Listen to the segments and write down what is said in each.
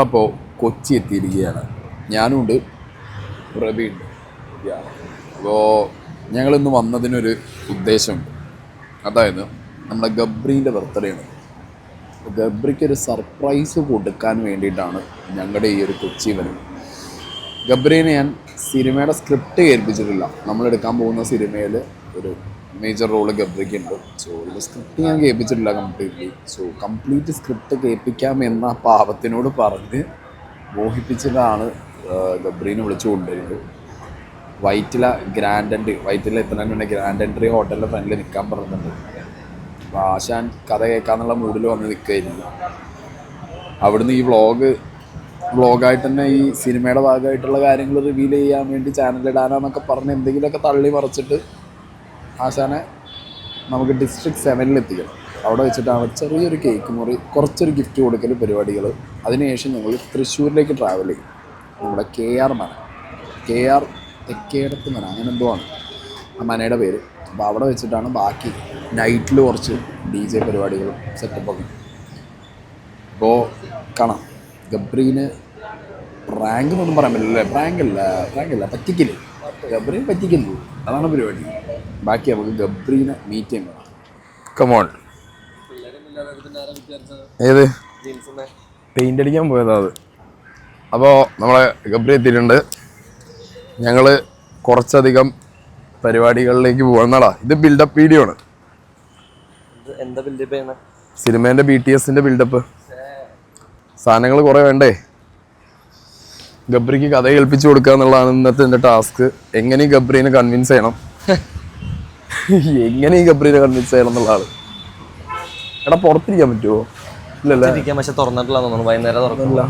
അപ്പോൾ കൊച്ചി എത്തിയിരിക്കുകയാണ്. ഞാനുണ്ട്, പ്രബിയുണ്ട്. അപ്പോൾ ഞങ്ങളിന്ന് വന്നതിനൊരു ഉദ്ദേശമുണ്ട്. അതായത് നമ്മുടെ ഗബ്രീൻ്റെ ബർത്ത്ഡേ ആണ്. ഗബ്രിക്കൊരു സർപ്രൈസ് കൊടുക്കാൻ വേണ്ടിയിട്ടാണ് ഞങ്ങളുടെ ഈ ഒരു കൊച്ചി വരുന്നത്. ഗബ്രീനെ ഞാൻ സിനിമയുടെ സ്ക്രിപ്റ്റ് കേൾപ്പിച്ചിട്ടില്ല. നമ്മളെടുക്കാൻ പോകുന്ന സിനിമയിൽ ഒരു മേജർ റോള് ഗബ്രിക്കുണ്ട്. സോ ഇത് സ്ക്രിപ്റ്റ് ഞാൻ കേൾപ്പിച്ചിട്ടില്ല കംപ്ലീറ്റ്ലി. സോ കംപ്ലീറ്റ് സ്ക്രിപ്റ്റ് കേൾപ്പിക്കാം എന്ന പാവത്തിനോട് പറഞ്ഞ് മോഹിപ്പിച്ചതാണ് ഗബ്രീനെ വിളിച്ചു കൊണ്ടുവരുന്നത്. വൈറ്റില എത്തുന്നതിന് മുന്നേ ഗ്രാൻഡ് എൻട്രി ഹോട്ടലിൻ്റെ ഫ്രണ്ടിൽ നിൽക്കാൻ പറഞ്ഞിട്ടുണ്ട്. അപ്പോൾ ആശാൻ കഥ കേൾക്കാന്നുള്ള മൂഡിൽ വന്ന് നിൽക്കുകയായിരുന്നു. അവിടുന്ന് ഈ വ്ളോഗായിട്ട് തന്നെ ഈ സിനിമയുടെ ഭാഗമായിട്ടുള്ള കാര്യങ്ങൾ റിവീൽ ചെയ്യാൻ വേണ്ടി ചാനലിടാനാന്നൊക്കെ പറഞ്ഞ് എന്തെങ്കിലുമൊക്കെ തള്ളി മറിച്ചിട്ട് ആശാനെ നമുക്ക് ഡിസ്ട്രിക്ട് 7 എത്തിക്കണം. അവിടെ വെച്ചിട്ടാണ് ചെറിയൊരു കേക്ക് മുറി, കുറച്ചൊരു ഗിഫ്റ്റ് കൊടുക്കൽ പരിപാടികൾ. അതിനുശേഷം ഞങ്ങൾ തൃശ്ശൂരിലേക്ക് ട്രാവൽ ചെയ്യും. നമ്മുടെ KR തെക്കേടത്ത് മന, അങ്ങനെ എന്തോ ആണ് ആ മനയുടെ പേര്. അപ്പോൾ അവിടെ വെച്ചിട്ടാണ് ബാക്കി നൈറ്റിൽ കുറച്ച് DJ പരിപാടികളും സെറ്റപ്പൊക്കെ. അപ്പോൾ കാണാം. ഗബ്രീന് പ്രാങ്ക് എന്നൊന്നും പറയാൻ പറ്റില്ല. പ്രാങ്കല്ല പറ്റിക്കില്ല. ഗബ്രീനെ പറ്റിക്കുന്നു, അതാണ് പരിപാടി. ബാക്കി നമുക്ക് ഗബ്രീനെ മീറ്റ് ചെയ്യാൻ വേണം. കമോൺ. ഏത് പെയിൻ്റ് അടിക്കാൻ പോയതാ അത്. അപ്പോൾ നമ്മളെ ഗബ്രി എത്തിയിട്ടുണ്ട്. ഞങ്ങൾ കുറച്ചധികം പരിപാടികളിലേക്ക് പോകുന്നതാ. ഇത് ബിൽഡപ്പ് വീഡിയോ ആണ്. സിനിമേൻ്റെ BTSൻ്റെ ബിൽഡപ്പ്. സാധനങ്ങൾ കുറേ വേണ്ടേ. ഗബ്രിക്ക് കഥ കേൾപ്പിച്ചു കൊടുക്കുക എന്നുള്ളതാണ് ഇന്നത്തെ എൻ്റെ ടാസ്ക്. എങ്ങനെയും ഗബ്രീനെ കൺവിൻസ് ചെയ്യണം എന്നുള്ളതാണ്. എടാ പുറത്തിരിക്കാൻ പറ്റുമോ? ഇല്ലല്ലോ, തുറന്നിട്ടില്ല. വൈകുന്നേരം തുറന്നില്ല.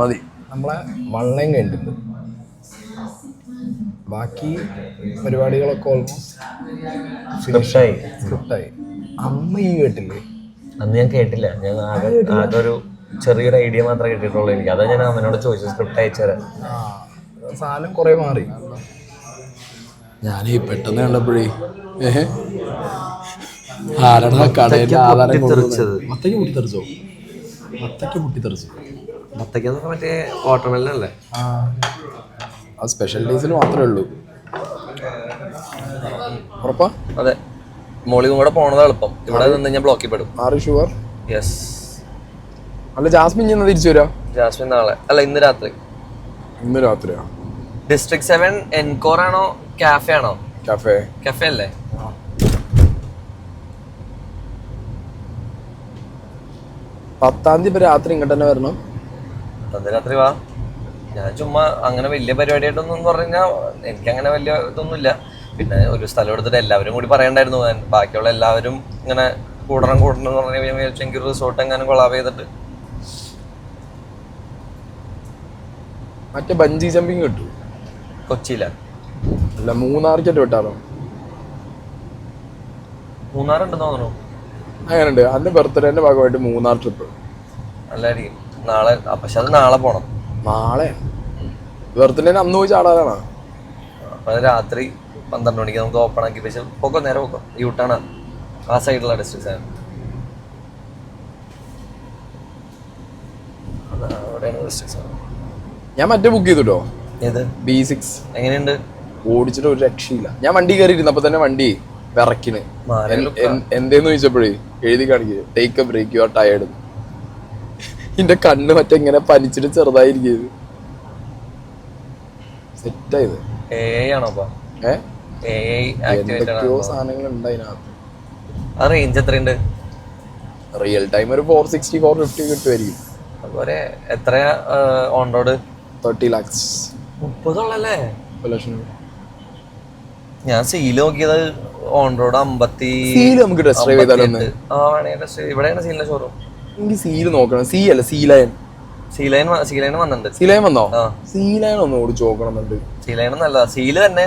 മതി. നമ്മളെ വള്ളം കണ്ടിട്ടുണ്ട്. ബാക്കി പരിപാടികളൊക്കെ ഓൾമോസ്റ്റ് സ്ക്രിപ്റ്റായി. അമ്മ ഈ കേട്ടില്ലേ? അന്ന് ഞാൻ കേട്ടില്ല. ഞാൻ ആകെ ഒരു ചെറിയൊരു ഐഡിയ മാത്രമേ കേട്ടിട്ടുള്ളൂ. എനിക്ക് അതാ ഞാൻ അവനോട് ചോദിച്ചു സ്ക്രിപ്റ്റ് അയച്ചുതരാം. സാധനം കുറേ മാറി. ഞാനീ പെട്ടെന്ന് കണ്ടപ്പോഴേ ആരാണ് കടയുടെ ആധാരം മത്തയ്ക്ക് പൊട്ടിത്തെറിച്ചോ? മത്തയ്ക്ക് മറ്റേ വാട്ടർമെലൻ അല്ലേ? അത് സ്പെഷ്യൽ ഡേയ്സിൽ മാത്രമേ ഉള്ളൂ. ഉറപ്പാ? അതെ. മോളിലും കൂടെ പോണത് എളുപ്പം. ഇവിടെ നിന്ന് ഞാൻ ബ്ലോക്കിൽ പെടും. ഷുവർ? യെസ്. അല്ല, ജാസ്മിൻ ഇന്ന് തിരിച്ചു വരാം. ജാസ്മിൻ നാളെ അല്ല, ഇന്ന് രാത്രിയാ. ഡിസ്ട്രിക്ട് 7 എൻകോർ ആണോ കാഫേ ആണോ? കാഫേ അല്ലേ? 10-ാം തീയതി രാത്രി ഇങ്ങോട്ട് തന്നെ വരണം. 10-ാം തീയതി രാത്രി വാ. ഞാൻ ചുമ്മാ അങ്ങനെ വലിയ പരിപാടിയായിട്ടൊന്നും പറഞ്ഞാൽ എനിക്കങ്ങനെ വലിയ ഇതൊന്നുമില്ല. പിന്നെ ഒരു സ്ഥലം എടുത്തിട്ട് എല്ലാവരും കൂടി പറയണ്ടായിരുന്നു. ബാക്കിയുള്ള എല്ലാവരും ഇങ്ങനെ കൂടണം എന്ന് പറഞ്ഞാൽ എനിക്ക് റിസോർട്ട് എങ്ങാനും കൊളാബ് ചെയ്തിട്ട് മറ്റേ ബഞ്ചി ജമ്പിങ് കിട്ടും കൊച്ചിയില. അല്ല, മൂന്നാർക്കറ്റ് വിട്ടാലോ? മൂന്നാറുണ്ടെന്ന് തോന്നുന്നു. അങ്ങനെയുണ്ട്. അതിന്റെ ബർത്ത്ഡേന്റെ ഭാഗമായിട്ട് മൂന്നാർ ട്രിപ്പ് നല്ലതായിരിക്കും. നാളെ, പക്ഷെ അത് നാളെ പോണം. നാളെ ബർത്ത്ഡേന് അന്ന് പോയി ചാടാനാണ്. അപ്പൊ അത് രാത്രി 12 മണിക്ക് നമുക്ക് ഓപ്പൺ ആക്കി. പക്ഷെ പോക്കോ നേരെ പോക്കോ യൂട്ടാണ് ആ സൈഡിലുള്ള ഡിസ്ട്രിക്ട് 7. അവിടെയാണ് ഡിസ്ട്രിക്ട് 7. ഞാൻ മറ്റേ ബുക്ക് ചെയ്തിട്ടോ. ഏത്? B6. എങ്ങനെയുണ്ട്? ഓടിച്ചിട്ട് ഒരു രക്ഷയില്ല. ഞാൻ വണ്ടി കയറിയിരുന്നപ്പോ തന്നെ വണ്ടി വിറക്കിന്. എന്തേന്ന് ചോദിച്ചപ്പോഴേ എഴുതി കാണിക്കുക take a break, you are tired. എന്റെ കണ്ണ് മറ്റെങ്ങനെ പനിച്ചിട്ട് ചെറുതായിരിക്കും. സെറ്റായത് എന്തൊക്കെയോ സാധനങ്ങൾ ഉണ്ട് അതിനകത്ത്. റേഞ്ച് എത്രയുണ്ട്? റിയൽ ടൈം ഒരു 460 450 കിട്ടുമായിരിക്കും. അതുപോലെ എത്രയാ ഓൺ റോഡ്? 30 lakhs. 30 ഉള്ളല്ലേ? 1 ലക്ഷം. ഞാൻ സീല് നോക്കിയത് ഓൺ റോഡ് 50. സീല് നമുക്ക് ടെസ്റ്റ് ഡ്രൈവ് ചെയ്താലോ? ഇവിടെയാണ് സീലിന്റെ ഷോറൂം. എനിക്ക് സീല് നോക്കണം. സീലയൻ വന്നിട്ടുണ്ട്. സീലയൻ വന്നോ? സീലയൻ ഒന്ന് ഓടിച്ച് നോക്കണമെന്നുണ്ട്. സീലയൻ നല്ല സീല് തന്നെ.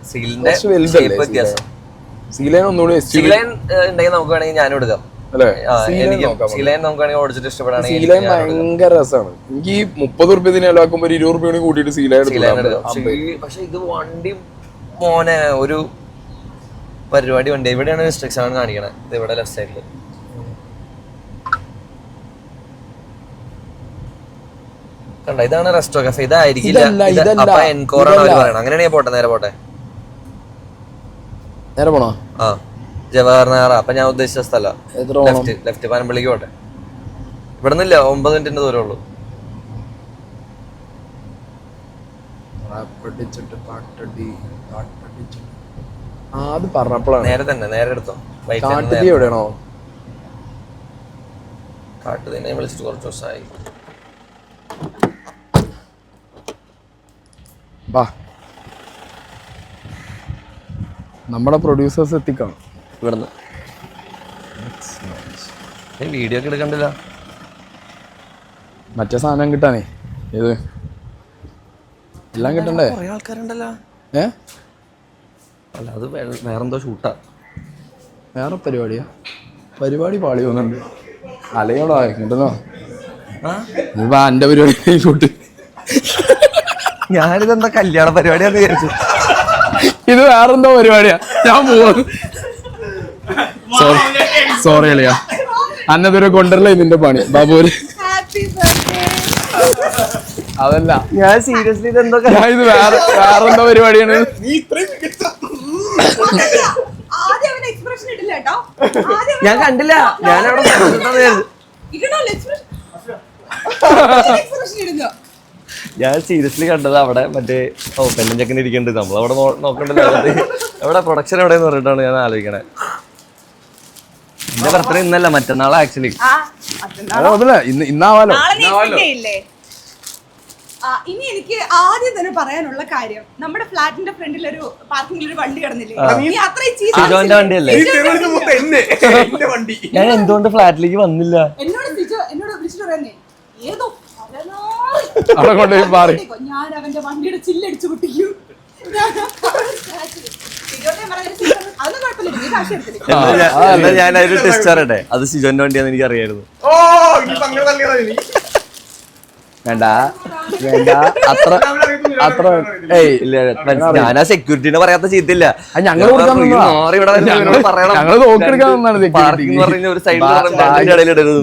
സീലിന്റെ വ്യത്യാസം. സീലയൻ ഒന്നുകൂടി സീലയൻ ഉണ്ടെങ്കിൽ നമുക്ക് വേണമെങ്കിൽ ഞാനും എടുക്കാം. സീലയൻ നമുക്ക് വേണമെങ്കിൽ ഓടിച്ചിട്ട് ഇഷ്ടപ്പെടാണെങ്കിൽ. സീലയൻ ഭയങ്കര രസമാണ്. എനിക്ക് 30 റുപ്യ ഇതിനെല്ലാക്കുമ്പോ 20 റുപ്യ കൂടി കൂട്ടിയിട്ട് സീലയൻ എടുക്കാം. പക്ഷെ ഇത് വണ്ടി മോനെ ഒരു പരിപാടി വണ്ടി. ഇവിടെയാണ് റിസ്ട്രിക്ഷൻ കാണിക്കണത്. ഇത് ഇവിടെ ലെഫ്റ്റ് സൈഡില് കണ്ട ഇതാണ് റെസ്റ്റോ കഫേ, ഇതായിരിക്കില്ല. ഇതല്ല. അപ്പൊ എൻകോറാണ് അവര് പറയണത്. അങ്ങനെയാണെങ്കിൽ പോട്ടെ, നേരെ പോട്ടെ. നേരെ പോണോ? ആ ജവഹർ നഗർ. അപ്പൊ ഞാൻ ഉദ്ദേശിച്ച സ്ഥലം എത്ര പോണം? ലെഫ്റ്റ് പനമ്പള്ളിക്ക് പോട്ടെ. ഇവിടെ നിന്നില്ല, 9 മിനിറ്റിന്റെ ദൂരമേ ഉള്ളൂ. അത് പറഞ്ഞപ്പോഴാണ്. നേരെ തന്നെ, നേരെ എടുത്തോ. കാട്ടുതീ എവിടെയാണോ? കാട്ടുതീനെ വിളിച്ചിട്ട് കുറച്ച് ദിവസമായി. ബാ, നമ്മുടെ പ്രൊഡ്യൂസേഴ്സ് എത്തിക്കണം ഇവിടുന്ന്. വീഡിയോ ഒക്കെ എടുക്കണ്ടില്ല. മറ്റേ സാധനം കിട്ടാനേ. ഏത് എല്ലാം കിട്ടണ്ടേ? കുറെ ആൾക്കാരുണ്ടല്ലോ. അല്ല അത് വേറെന്തോ ഷൂട്ടാ, വേറെ പരിപാടിയാ. പരിപാടി പാളി പോകുന്നുണ്ട്. അലയോടാ കിട്ടണോ? ഇപ്പൊ എന്റെ പരിപാടി ഷൂട്ട്. ഞാനിതെന്താ കല്യാണ പരിപാടിയാന്ന് വിചാരിച്ചു. ഇത് വേറെന്തോ പരിപാടിയാ. ഞാൻ പോകുന്നു. സോറി അളിയാ, അന്നതൊരു കൊണ്ടല്ലേ ഇതിന്റെ പണി. ബാബുര് അതല്ല, ഞാൻ സീരിയസ്ലി ഇതെന്തോ ഇത് വേറെന്തോ പരിപാടിയാണ്. ഞാൻ കണ്ടില്ല, ഞാനവിടെ ഞാൻ സീരിയസ്ലി കണ്ടത് അവിടെ മറ്റേ പെണ്ണും ചെക്കൻ ഇരിക്കുന്നുണ്ട്. നമ്മളവിടെ നോക്കണ്ടല്ലോ. എവിടെ പ്രൊഡക്ഷൻ എവിടെയെന്ന് പറഞ്ഞിട്ടാണ് ഞാൻ ആലോചിക്കണേ. എന്റെ ബർത്ത്ഡേ ഇന്നല്ല, മറ്റന്നാളാ ആക്ച്വലി. ഇന്നാവാലോ. ഇനി എനിക്ക് ആദ്യം തന്നെ പറയാനുള്ള കാര്യം, നമ്മുടെ ഫ്ലാറ്റിന്റെ ഫ്രണ്ടിൽ ഒരു പാർക്കിംഗിൽ ഒരു വണ്ടി കിടന്നില്ലേ? സിജോന്റെ വണ്ടിയല്ലേ? ഞാൻ എന്തുകൊണ്ട് ഫ്ലാറ്റിലേക്ക് വന്നില്ല? എന്നോട് വിളിച്ചിട്ട് പറയുന്നേ, ഏതോ അവിടെ കൊണ്ടുപോയി മാറി. ഞാൻ അവന്റെ വണ്ടിയുടെ ചില്ലടിച്ചു പൊട്ടിക്കും. ഞാൻ അതിൽ ടെസ്റ്റ് പറയട്ടെ, അത് സിജോന്റെ വണ്ടിയാന്ന് എനിക്ക് അറിയായിരുന്നു. വേണ്ട വേണ്ട, അത്ര ഞാനാ സെക്യൂരിറ്റിനെ പറയാത്ത ചെയ്തില്ല. ഞങ്ങള്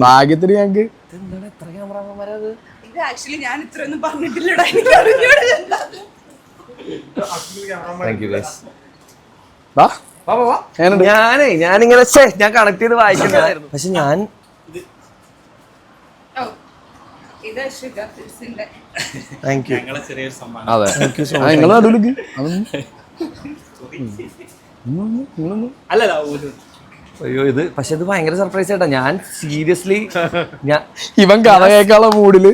ഭാഗ്യത്തിന് ഞങ്ങക്ക് ആക്ച്വലി ഞാൻ ഇത്രയൊന്നും പറഞ്ഞിട്ടില്ലടാ. ഞാനിങ്ങനെ ഞാൻ കണക്ട് ചെയ്ത് വായിക്കുന്നതായിരുന്നു. പക്ഷെ ഞാൻ താങ്ക് യു. അതെ, നിങ്ങളെ നടുവിലേക്ക് അയ്യോ ഇത് പക്ഷെ ഇത് ഭയങ്കര സർപ്രൈസ് ആയിട്ടാ. ഞാൻ സീരിയസ്ലി ഇവൻ കഥ കേൾക്കാനുള്ള മൂഡില്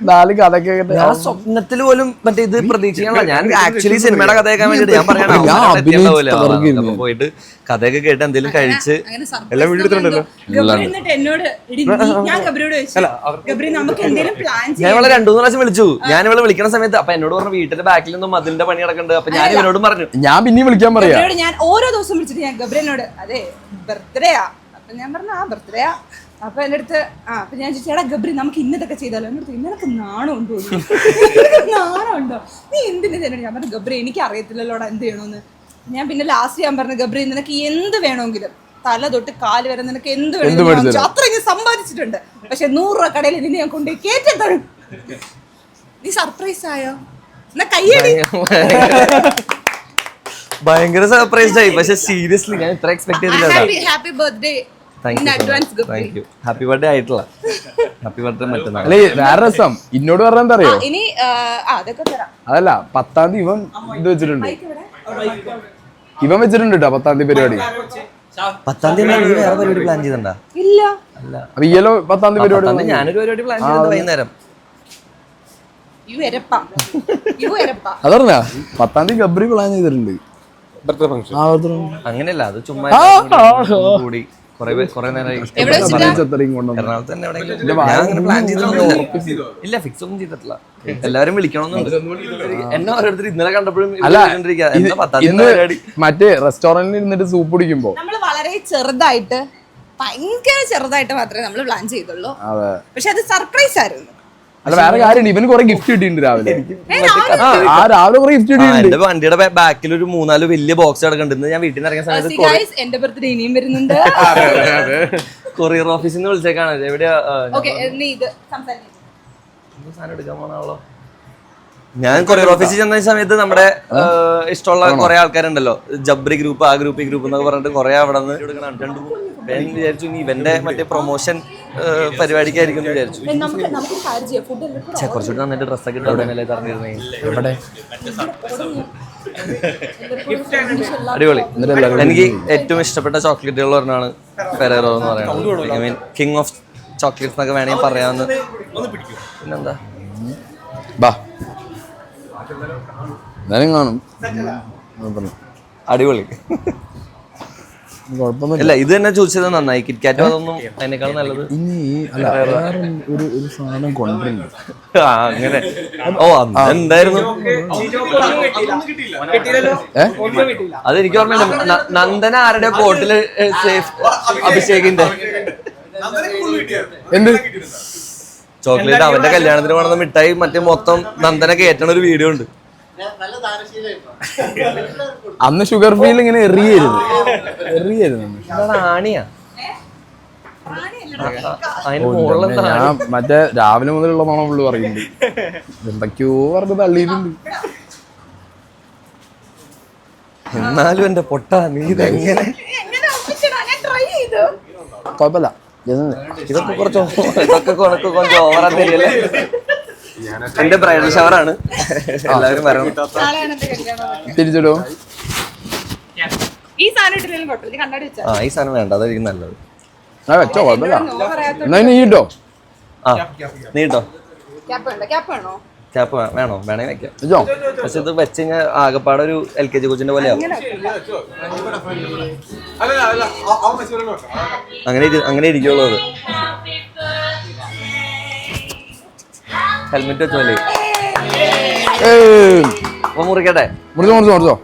4 കഥ കേൾക്കട്ടെ. ഞാൻ സ്വപ്നത്തിൽ പോലും മറ്റേ ഇത് പ്രതീക്ഷിക്കാനുള്ള. ഞാൻ ആക്ച്വലി സിനിമയുടെ കഥ കേൾക്കാൻ വേണ്ടിട്ട് ഞാൻ പറയണ പോയിട്ട് കഥയൊക്കെ കേട്ട് എന്തെങ്കിലും കഴിച്ച് എല്ലാം വീഡിയോ എടുത്തിട്ടുണ്ടല്ലോ. ഞാൻ ഇവളെ 2-3 പ്രാവശ്യം വിളിച്ചു. ഞാൻ ഇവളെ വിളിക്കുന്ന സമയത്ത് അപ്പൊ എന്നോട് പറഞ്ഞു വീട്ടിന്റെ ബാക്കിൽ നിന്നും മതിലിന്റെ പണി നടക്കുന്നുണ്ട്. അപ്പൊ ഞാൻ ഇവരോടും പറഞ്ഞു ഞാൻ പിന്നെയും വിളിക്കാൻ പറയാ. ഞാൻ ഓരോ ദിവസം വിളിച്ചിട്ട് ഞാൻ ഗബ്രിനോട് അതെ ബർത്ത്ഡേയാ. അപ്പൊ ഞാൻ പറഞ്ഞു ആ ബർത്ത്ഡേയാ. അപ്പൊ എന്റെ അടുത്ത് അപ്പൊ ഞാൻ ചോദിച്ചാ ഗബ്രി നമുക്ക് ഇന്നതൊക്കെ ചെയ്താലോ? എന്റെ അടുത്ത് നിനക്ക് നാണമുണ്ടോ? നാണമുണ്ടോ? നീ എന്തിനാ ചെയ്യുന്നത്? ഞാൻ പറഞ്ഞു ഗബ്രി എനിക്ക് അറിയത്തില്ലല്ലോടാ എന്ത് ചെയ്യണമെന്ന്. ഞാൻ പിന്നെ ലാസ്റ്റ് ഞാൻ പറഞ്ഞു ഗബ്രി നിനക്ക് എന്ത് വേണമെങ്കിലും തല തൊട്ട് കാല് വരെ നിനക്ക് എന്ത് വേണമെങ്കിലും അത്രയും സമ്പാദിച്ചിട്ടുണ്ട്. പക്ഷെ 100 രൂപ കടയിൽ നിന്നെ ഞാൻ കൊണ്ടുപോയി കേറ്റെത്തരും. നീ സർപ്രൈസ് ആയോ? എന്നാ കയ്യടി. ഭയങ്കര സർപ്രൈസ് ആയി. പക്ഷെ സീരിയസ്ലി ഞാൻ ഇത്ര എക്സ്പെക്ട് ചെയ്തില്ല. Happy birthday. ഹാപ്പി ബർത്ത്ഡേ ആയിട്ടില്ല. ഹാപ്പി ബർത്ത്ഡേ മറ്റന്നാൾ. വേറെ രസം ഇന്നോട് പറഞ്ഞാ എന്താ അറിയോ? ഇനി അതൊക്കെ തരാം. അതല്ല 10-ാം തീയതി ഇവൻ ഇത് വെച്ചിട്ടുണ്ട്. ഇവൻ വെച്ചിട്ടുണ്ട് കേട്ടോ 10-ാം തീയതി പരിപാടി. 10-ാം തീയതി നീ വേറെ പരിപാടി പ്ലാൻ ചെയ്തണ്ടാ? ഇല്ല. റിയലോ 10-ാം തീയതി പരിപാടി? ഞാനൊരു പരിപാടി പ്ലാൻ ചെയ്തത് വൈകുന്നേരം. അതറിഞ്ഞ 10-ാം തീയതി ഗബ്രി പ്ലാൻ ചെയ്തിട്ടുണ്ട്. അങ്ങനെയല്ല, അത് ചുമ്മാ കൂടി കൊറേ നേരമായി. എറണാകുളത്ത് തന്നെ എവിടെയെങ്കിലും പ്ലാൻ ചെയ്തിട്ടില്ല. ഇല്ല, ഫിക്സ് ഒന്നും ചെയ്തിട്ടില്ല. എല്ലാവരും വിളിക്കണമെന്നുണ്ട്. എന്നെ ഓരോരുത്തർ ഇന്നലെ കണ്ടപ്പോഴും മറ്റേ റെസ്റ്റോറന്റിൽ ഇരുന്നിട്ട് സൂപ്പ് കുടിക്കുമ്പോ നമ്മള് വളരെ ചെറുതായിട്ട് ഭയങ്കര ചെറുതായിട്ട് മാത്രമേ നമ്മൾ പ്ലാൻ ചെയ്തുള്ളൂ. പക്ഷെ അത് സർപ്രൈസ് ആയിരുന്നു. അല്ല വേറെ കാര്യം, ഇവന് കുറെ ഗിഫ്റ്റ് കിട്ടിയിട്ടുണ്ട് രാവിലെ. രാവിലെ കുറെ ഗിഫ്റ്റ് കിട്ടിയിട്ടുണ്ട്. എന്റെ വണ്ടിയുടെ ബാക്കിൽ ഒരു 4 വലിയ ബോക്സ് കിടക്കുന്നുണ്ട്. ഞാൻ വീട്ടിൽ നിന്ന് ഇറങ്ങിയ സമയത്ത് എന്റെ ബർത്ത്ഡേ ഇനിയും വരുന്നുണ്ട്. കൊറിയർ ഓഫീസിൽ നിന്ന് വിളിച്ചേക്കാണ്. എവിടെയാ സാധനം എടുക്കാൻ പോണാണല്ലോ. ഞാൻ കൊറിയോഗ്രാഫിച്ച് ചെന്ന സമയത്ത് നമ്മുടെ ഇഷ്ടമുള്ള കുറെ ആൾക്കാരുണ്ടല്ലോ, ജബ്രി ഗ്രൂപ്പ്, ആ ഗ്രൂപ്പ്, ഈ ഗ്രൂപ്പ് എന്നൊക്കെ പറഞ്ഞിട്ട് കുറെ അവിടെ നിന്ന് ഞാൻ വിചാരിച്ചു ഇനി ഇവന്റെ മറ്റേ പ്രൊമോഷൻ പരിപാടിക്കായിരിക്കും എന്ന് വിചാരിച്ചു. കുറച്ചുകൂടി നന്നായിട്ട് ഡ്രസ്സൊക്കെ ഇട്ട് അവിടെ തറഞ്ഞിരുന്നേ. അടിപൊളി. എനിക്ക് ഏറ്റവും ഇഷ്ടപ്പെട്ട ചോക്ലേറ്റുകൾ പറഞ്ഞാണ് ഫെറേറോ എന്ന് പറയുന്നത്. I mean king of chocolates എന്നൊക്കെ വേണമെങ്കിൽ പറയാമെന്ന്. പിന്നെന്താ, ബാ എന്തായാലും കാണും. അടിപൊളി. കുഴപ്പമൊന്നുമില്ല. അല്ല, ഇത് തന്നെ ചോദിച്ചത് നന്നായി. കിറ്റ്കാറ്റോ അതൊന്നും അതിനേക്കാൾ നല്ലത്. ഇനി അല്ല വേറെ ഒരു സാധനം കൊണ്ടുണ്ട്. അങ്ങനെ ഓ എന്തായിരുന്നു അതെനിക്ക് ഓർമ്മയുണ്ട്. നന്ദന ആരുടെ കോട്ടില് സേഫ് അഭിഷേകിന്റെ എന്ത് ചോക്ലേറ്റ് അവന്റെ കല്യാണത്തിന് വേണമെന്ന മിഠായി മറ്റേ മൊത്തം നന്ദന കയറ്റണ ഒരു വീഡിയോ ഉണ്ട്. അന്ന് ഷുഗർ ഫീൽ ഇങ്ങനെ എറിയരുത്. ആണിയാ അതിന് മുകളിൽ ഞാൻ മറ്റേ രാവിലെ മുതലുള്ളതാണോ പുള്ളി പറയുന്നുണ്ട്. എന്തൊക്കെയോ പറഞ്ഞ് തള്ളിയിട്ടുണ്ട്. എന്നാലും എന്റെ പൊട്ട നീ ഇതെങ്ങനെ കുഴപ്പമില്ല. ഇതൊക്കെ കുറച്ച് ഓവറാ തരില്ലേ. എന്റെ ബ്രൈഡൽ ഷവറാണ്, എല്ലാവരും വരണം. തിരിച്ചിടോ? ഈ സാധനം ഇട്ടില്ലെങ്കിലും കുഴപ്പമില്ല, കണ്ണാടി വെച്ചാ ആ ഈ സാധനം വേണ്ട, അതായിരിക്കും നല്ലത്. വെച്ചോ, കുഴപ്പമില്ല. എന്നാ നീ ഇട്ടോ. ആ നീ ഇട്ടോ. ക്യാപ്പ് വേണോ? ക്യാപ്പ് വേണോ? വേണമെങ്കിൽ വെക്കാം. വെച്ചോ. പക്ഷെ ഇത് വെച്ച് കഴിഞ്ഞാൽ ആകെപ്പാടെ ഒരു LKG കൊച്ചിന്റെ പോലെയാവും. അങ്ങനെ ഇരിക്കുള്ളൂ. അത് ഹെൽമെറ്റ് വെച്ചോല്ലേ. അപ്പൊ മുറിക്കട്ടെ. മുറിച്ചോ.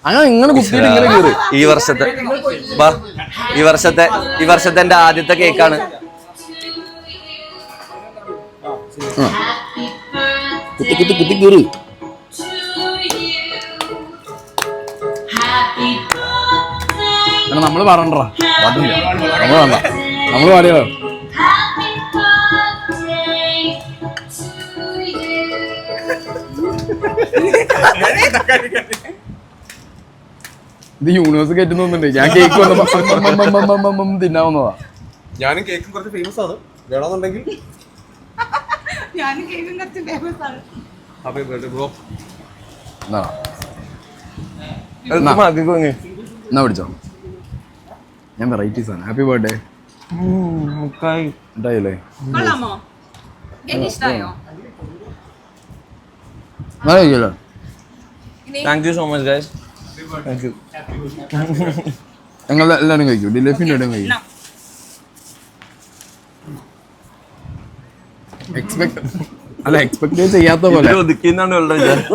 അങ്ങനെ ഇങ്ങനെ കുത്തിയിട്ട് ഇങ്ങനെ കയറി. ഈ വർഷത്തെ എന്റെ ആദ്യത്തെ കേക്കാണ്. കുത്തി കയറി. നമ്മള് പറയണ്ടാ പാട്ടില്ല. നമ്മള് പാടിയോ. ഇത് യൂണിവേഴ്സ് കയറ്റുന്നുണ്ട്. ഞാൻ കേക്ക് വന്ന തിന്നാവുന്നതാ. ഞാനും കേക്കും കുറച്ച് ഫേമസ് ആണ്, വേണമെന്നുണ്ടെങ്കിൽ. ഞാനും കേക്കും കുറച്ച് ഫേമസ് ആണ്. Happy birthday bro. എന്നാ പിടിച്ചോ. ഞാൻ വെറൈറ്റീസ് ആണ്. Happy birthday. ഉണ്ടായില്ലേ? കൊള്ളാമോ? കേക്ക് ഇഷ്ടായോ? Thank you so much guys. Thank you. ഞങ്ങൾ എല്ലാവരും കഴിക്കും. ഡിലേഫിൻ്റെ ഇടം കഴിക്കും. എക്സ്പെക്ട് ചെയ്യാത്ത പോലെ ഒതുക്കിന്നാണ് ഉള്ള വിചാരം.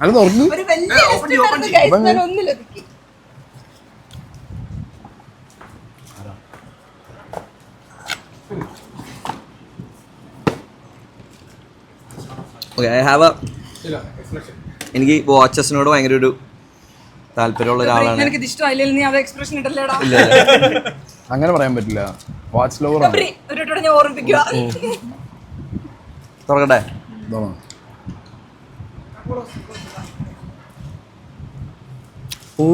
അത് തുറന്നു. ഒരു വലിയ restaurant guys, ഞാൻ ഒന്നിലൊതുക്കി. Okay, I have a എനിക്ക് വാച്ചസിനോട് ഭയങ്കര ഒരു താല്പര്യമുള്ള ഒരാളാണ്. എനിക്ക് ഇഷ്ടമായില്ലെങ്കിൽ നീ അത് എക്സ്പ്രഷൻ ഇട്ടല്ലേടാ. അങ്ങനെ പറയാൻ പറ്റില്ല. വാച്ച് ലവർ ആണ്. ഒരു ഞാൻ ഓർമ്മിപ്പിക്കുക. തുറക്കട്ടെ. ഓ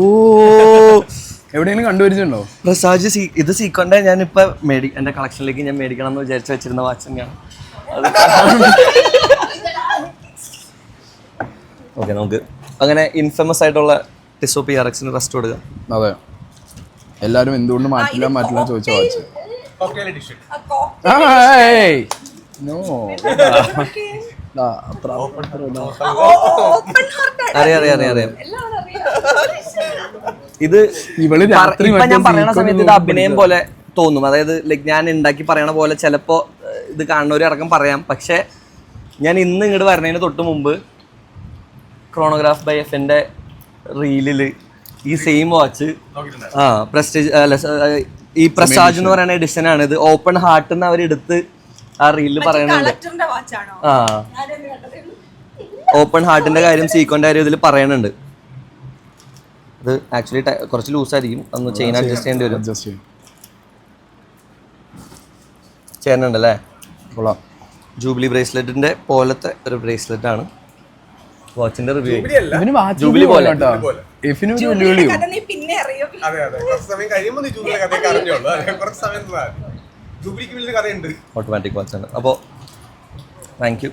എവിടെയെങ്കിലും കണ്ടുപിടിച്ചിട്ടുണ്ടോ? പ്രസാദ് ഇത് സീക്വന്റെ ഞാനിപ്പോ എന്റെ കളക്ഷനിലേക്ക് ഞാൻ മേടിക്കണം എന്ന് വിചാരിച്ചു വെച്ചിരുന്ന വാച്ച് തന്നെയാണ്. ഓക്കെ, നമുക്ക് അങ്ങനെ ഇൻഫേമസ് ആയിട്ടുള്ള ടിസോ PRXന് റെസ്റ്റ് കൊടുക്കുക. അതെ, എല്ലാരും എന്തുകൊണ്ട് മാറ്റില്ല ചോദിച്ച വാച്ച്. അറിയാം. ഇത് ഇപ്പൊ ഞാൻ പറയണ സമയത്ത് ഇത് അഭിനയം പോലെ തോന്നും. അതായത് ലൈക്ക് ഞാൻ ഉണ്ടാക്കി പറയണ പോലെ ചിലപ്പോ ഇത് കാണുന്നവരടക്കം പറയാം. പക്ഷെ ഞാൻ ഇന്ന് ഇങ്ങോട്ട് വരണതിന് തൊട്ട് മുമ്പ് ക്രോണോഗ്രാഫ് ബൈ എഫിന്റെ റീലില് ഈ സെയിം വാച്ച് പ്രസ്റ്റീജ് ഈ പ്രസാദ് എന്ന് പറയുന്ന എഡിഷൻ ആണ്. ഇത് ഓപ്പൺ ഹാർട്ട് എന്ന് അവരെടുത്ത് ആ റീലിൽ പറയുന്നുണ്ട്. ഓപ്പൺ ഹാർട്ടിന്റെ കാര്യം സീക്വന്റെ കാര്യം ഇതിൽ പറയുന്നുണ്ട്. ഇത് ആക്ച്വലി കുറച്ച് ലൂസായിരിക്കും, ഒന്ന് ചെയിൻ അഡ്ജസ്റ്റ് ചെയ്യേണ്ടി വരും. ചേട്ടനുണ്ടല്ലേ? കൊള്ളാം. ജൂബിലി ബ്രേസ്ലെറ്റിന്റെ പോലത്തെ ഒരു ബ്രേസ്ലെറ്റ് ആണ്. വാച്ചിന്റെ റിവ്യൂ ഇവന് ജൂബിലി പോലെ ഇഫിന് ഒരു വെല്ലുവിളിയോ? കഥ നീ പിന്നെ അറിയും. അതെ അതെ കുറച്ച് സമയം കഴിയുമ്പോൾ നീ ജൂബിലിയുടെ കഥയൊക്കെ അറിഞ്ഞോളൂ. കുറച്ച് സമയം ജൂബിലിക്ക് വലിയ കഥയുണ്ട്. ഓട്ടോമാറ്റിക് വാച്ചാണ്. അപ്പോൾ താങ്ക് യു.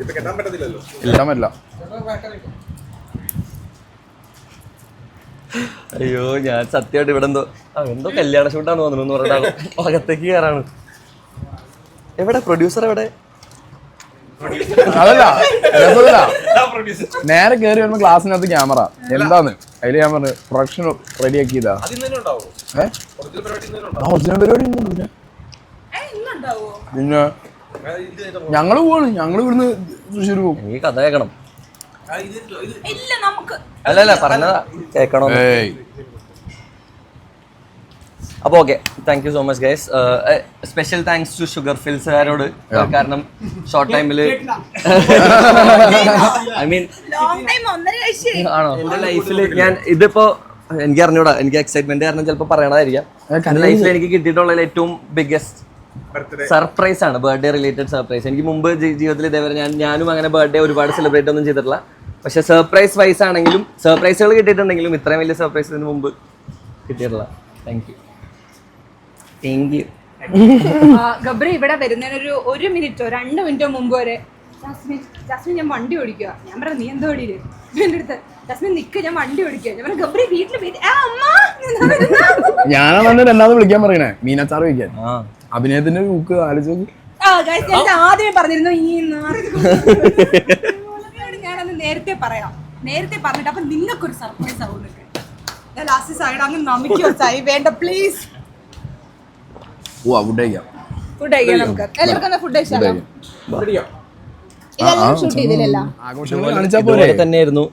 ഇപ്പൊ കെട്ടാൻ പറ്റത്തില്ലല്ലോ. എല്ലാം പറ്റില്ല. അയ്യോ ഞാൻ സത്യമായിട്ട് ഇവിടെ എന്തോ കല്യാണ ഷൂട്ടാണ് തോന്നുന്നു എന്ന് പറഞ്ഞാൽ അകത്തേക്ക് കയറാണ്. എവിടെ പ്രൊഡ്യൂസർ എവിടെ? അതല്ല രസമില്ല. നേരെ കയറി വരുമ്പോ ക്ലാസ്സിനകത്ത് ക്യാമറ എന്താന്ന് അതില് ഞാൻ പറഞ്ഞു പ്രൊഡക്ഷൻ റെഡി ആക്കിയതാ. ഒറിജിനൽ പരിപാടി പിന്നെ ഞങ്ങള് പോവാണ്. ഞങ്ങള് ഇവിടുന്ന് തൃശ്ശൂർ പോകും. എനിക്ക് കഥ കേൾക്കണം. ഇല്ല നമുക്ക് അല്ല പറഞ്ഞതാ കേൾക്കണോ? അപ്പോൾ okay, thank you so much guys. Special thanks to sugar ഫിൽസുകാരോട്. കാരണം ഷോർട്ട് ടൈമിൽ ഐ മീൻ ആണോ എൻ്റെ ലൈഫിൽ ഞാൻ ഇതിപ്പോ എനിക്ക് അറിഞ്ഞൂടാ, എനിക്ക് എക്സൈറ്റ്മെന്റ് കാരണം ചിലപ്പോൾ പറയണതായിരിക്കാം. ലൈഫിൽ എനിക്ക് കിട്ടിയിട്ടുള്ള ഏറ്റവും ബിഗ്ഗസ്റ്റ് സർപ്രൈസ് ആണ് ബർത്ത്ഡേ റിലേറ്റഡ് സർപ്രൈസ്. എനിക്ക് മുമ്പ് ജീവിതത്തിൽ ഇതേവരെ ഞാനും അങ്ങനെ ബർത്ത്ഡേ ഒരുപാട് സെലിബ്രേറ്റ് ഒന്നും ചെയ്തിട്ടില്ല. പക്ഷെ സർപ്രൈസ് വൈസ് ആണെങ്കിലും സർപ്രൈസുകൾ കിട്ടിയിട്ടുണ്ടെങ്കിലും ഇത്രയും വലിയ സർപ്രൈസ് ഇതിന് മുമ്പ് കിട്ടിയിട്ടില്ല. Thank you. Thank you. Gabri ഇവിടെ വരുന്നതിനൊരു 1 മിനിറ്റോ 2 മിനിറ്റോ മുമ്പ് വരെ ജാസ്മിൻ ഞാൻ വണ്ടി ഓടിക്കുക. ഞാൻ പറഞ്ഞു നീ എന്തോ ഓടിയില്ലേ എൻ്റെ അടുത്ത്. ജാസ്മിൻ നിക്ക് ഞാൻ വണ്ടി ഓടിക്കുക. ഞാൻ പറഞ്ഞു ഗബ്രി വീട്ടിൽ ഞാനാണ് രണ്ടാമത് വിളിക്കാൻ പറയണേ മീനാച്ചാറ് വയ്ക്കാൻ. അഭിനയത്തിന്റെ ഒരു ബുക്ക് ആലോചിച്ച് ആദ്യമേ പറഞ്ഞിരുന്നു ഈ ഞാനത് നേരത്തെ പറഞ്ഞിട്ട് അപ്പൊ നിങ്ങൾക്കൊരു സർപ്രൈസ് ആവും. ഞാൻ ലാസ്റ്റ് സൈഡ് അങ്ങ് നമിക്കോ സായി വേണ്ട പ്ലീസ്. ഫുഡ് കഴിക്കാം. ഫുഡ് കഴിക്കാം നമുക്ക് എല്ലാവർക്കും ഫുഡ് കഴിച്ചാലോ? ഇതെല്ലാം ഷൂട്ട് ചെയ്തില്ല. ഇതുപോലെ തന്നെയായിരുന്നു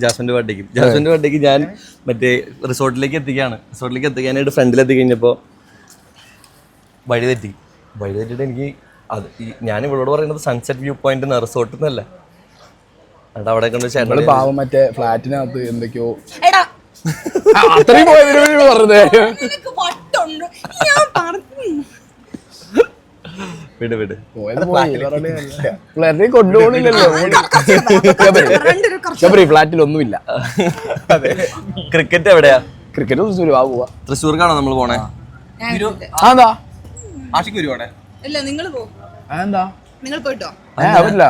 ജാസ്മിന്റെ ബർത്ത്ഡേക്ക് ഞാൻ മറ്റേ റിസോർട്ടിലേക്ക് എത്തിക്കാനായിട്ട് ഫ്രണ്ടിലെത്തി കഴിഞ്ഞപ്പോൾ വഴി തെറ്റിയിട്ട് എനിക്ക് അത് ഞാൻ ഇവളോട് പറയുന്നത് സൺസെറ്റ് വ്യൂ പോയിന്റ് റിസോർട്ടിൽ നിന്നല്ല. എന്നിട്ട് അവിടെ കൊണ്ട് ചേട്ടൻ പാവം മറ്റേ ഫ്ലാറ്റിനകത്ത് എന്തൊക്കെയോ എടാ അത്രയും പറഞ്ഞേ വിട് കൊണ്ടുപോകണില്ലല്ലോ. ഫ്ലാറ്റിൽ ഒന്നുമില്ല. ക്രിക്കറ്റ് എവിടെയാ? ക്രിക്കറ്റ് തൃശ്ശൂർ. പോവാ തൃശ്ശൂർക്കാണോ നമ്മൾ പോണേ? അതെന്താ ആഷിക്ക് വരുവാണേ. ഇല്ല നിങ്ങൾ പോകും. അതെന്താ നിങ്ങൾ പോയിട്ടോ? പറ്റില്ല.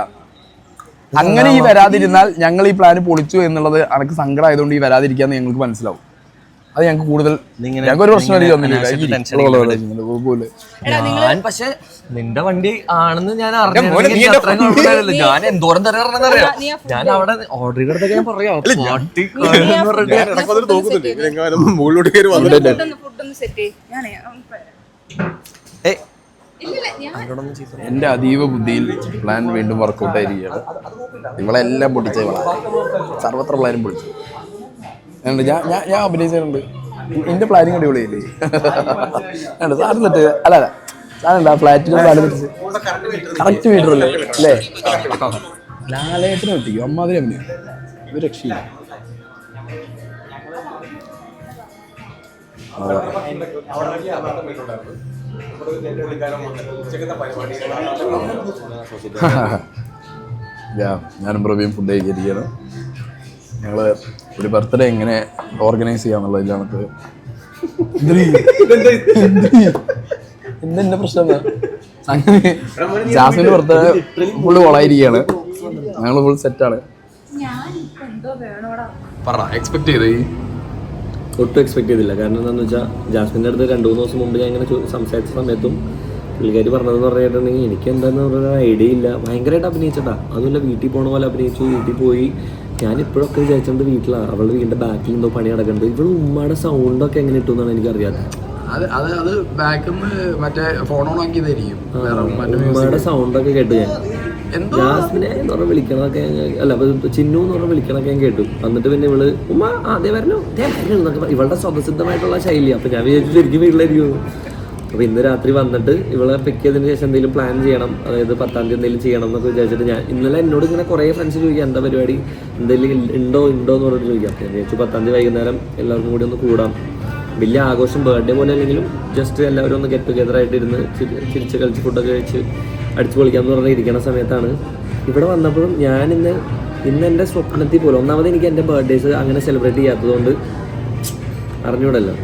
അങ്ങനെ ഈ വരാതിരുന്നാൽ ഞങ്ങൾ ഈ പ്ലാന് പൊളിച്ചു എന്നുള്ളത് അനക്ക് സങ്കടം ആയതുകൊണ്ട് ഈ വരാതിരിക്കാന്ന് ഞങ്ങൾക്ക് മനസ്സിലാവും. അത് ഞങ്ങൾക്ക് കൂടുതൽ ഞങ്ങൾക്ക് ഒരു പ്രശ്നം പക്ഷെ നിന്റെ വണ്ടി ആണെന്ന് ഞാൻ അറിഞ്ഞു. ഞാൻ എന്തോരം തരാറിയാം. ഞാൻ അവിടെ ഓർഡർ ചെയ്തെടുത്തൊക്കെ ഞാൻ പറയാം. എന്റെ അതീവ ബുദ്ധിയിൽ പ്ലാൻ വീണ്ടും വർക്കൗട്ട് ആയിരിക്കുകയാണ്. ഇവളെല്ലാം പൊട്ടിച്ച സർവത്ര പ്ലാനും പൊളിച്ചു. ഞാൻ അഭിനയിച്ചിട്ടുണ്ട്. എന്റെ പ്ലാനിങ് അടിപൊളിയല്ലേ? സാധനം തെറ്റ് അല്ല സാധനം ഫ്ലാറ്റിൽ കറക്റ്റ് മീറ്റർ അല്ലേ അല്ലേ? ലാലേട്ടനെ ഒട്ടിക്കും അമ്മാതിരി അഭിനയം. ഒരു രക്ഷയില്ല. ഞാനും പ്രവീയും ഫുഡ് കഴിച്ചിരിക്കുകയാണ്. ഞങ്ങള് ഒരു ബർത്ത്ഡേ എങ്ങനെ ഓർഗനൈസ് ചെയ്യാന്നുള്ളതിലാണ്. എന്തെന്റെ പ്രശ്നം അങ്ങനെ ജാസ്മിന്റെ ബർത്ത്ഡേ ഫുള്ള് കൊളായിരിക്കുകയാണ്. ഞങ്ങള് ഫുൾ സെറ്റാണ്. എക്സ്പെക്ട് ചെയ്ത് ഒട്ടും എക്സ്പെക്ട് ചെയ്തില്ല. കാരണം എന്താണെന്ന് വെച്ചാൽ ജാസ്മിൻ്റെ അടുത്ത് 2-3 ദിവസം മുമ്പ് ഞാൻ ഇങ്ങനെ സംസാരിച്ച സമയത്തും പുള്ളിക്കാർ പറഞ്ഞതെന്ന് പറഞ്ഞിട്ടുണ്ടെങ്കിൽ എനിക്ക് എന്താണെന്ന് പറഞ്ഞ ഐഡിയ ഇല്ല. ഭയങ്കരമായിട്ട് അഭിനയിച്ചിട്ടാ. അതുമല്ല വീട്ടിൽ പോണ പോലെ അഭിനയിച്ചു. വീട്ടിൽ പോയി ഞാൻ ഇപ്പോഴൊക്കെ വിചാരിച്ചത് വീട്ടിലാണ്. അവളുടെ വീടിൻ്റെ ബാക്കിൽ എന്തോ പണി നടക്കുന്നുണ്ട്. ഇവിടെ ഉമ്മയുടെ സൗണ്ടൊക്കെ എങ്ങനെ ഇട്ടുമെന്നാണ് എനിക്കറിയാതെ. അത് ബാക്കിൽ നിന്ന് മറ്റേ ഫോൺ ഓൺ ആക്കിയതായിരിക്കും. ഉമ്മയുടെ സൗണ്ടൊക്കെ കേട്ടു ഞാൻ. ജാസ്മിനെ എന്ന് പറഞ്ഞാൽ വിളിക്കണതൊക്കെ അല്ല ചിന്നു എന്ന് പറഞ്ഞാൽ വിളിക്കണൊക്കെ ഞാൻ കേട്ടു. എന്നിട്ട് പിന്നെ ഇവള് ഉമ്മ അതേ വരണോ എന്നൊക്കെ ഇവളുടെ സ്വതസിദ്ധമായിട്ടുള്ള ശൈലി. അപ്പം ഞാൻ വിചാരിച്ചു ശരിക്കും വീട്ടിലായിരിക്കും. അപ്പോൾ ഇന്ന് രാത്രി വന്നിട്ട് ഇവളെ പിക്ക് ചെയ്തതിന് ശേഷം എന്തെങ്കിലും പ്ലാൻ ചെയ്യണം. അതായത് 10-ാം തീയതി എന്തെങ്കിലും ചെയ്യണം എന്നൊക്കെ വിചാരിച്ചിട്ട് ഞാൻ ഇന്നലെ എന്നോട് ഇങ്ങനെ കുറേ ഫ്രണ്ട്സ് ചോദിക്കാം എന്താ പരിപാടി എന്തെങ്കിലും ഉണ്ടോ എന്ന് പറഞ്ഞിട്ട് ചോദിക്കാം. ഞാൻ വിചാരിച്ചു 10-ാം തീയതി വൈകുന്നേരം എല്ലാവർക്കും കൂടി ഒന്ന് കൂടാം വലിയ ആഘോഷം ബർത്ത്ഡേ പോലെ അല്ലെങ്കിലും ജസ്റ്റ് എല്ലാവരും ഒന്ന് ഗെറ്റ് ടുഗെദർ ആയിട്ട് ഇരുന്ന് ചിരിച്ച് കളിച്ച് ഫുഡൊക്കെ കഴിച്ച് അടിച്ചു പൊളിക്കാമെന്ന് പറഞ്ഞ് ഇരിക്കുന്ന സമയത്താണ് ഇവിടെ വന്നപ്പോഴും ഞാൻ ഇന്ന് എൻ്റെ സ്വപ്നത്തിൽ പോലും ഒന്നാമത് എനിക്ക് എൻ്റെ ബർത്ത്ഡേസ് അങ്ങനെ സെലിബ്രേറ്റ് ചെയ്യാത്തതുകൊണ്ട് അറിഞ്ഞൂടല്ലോ.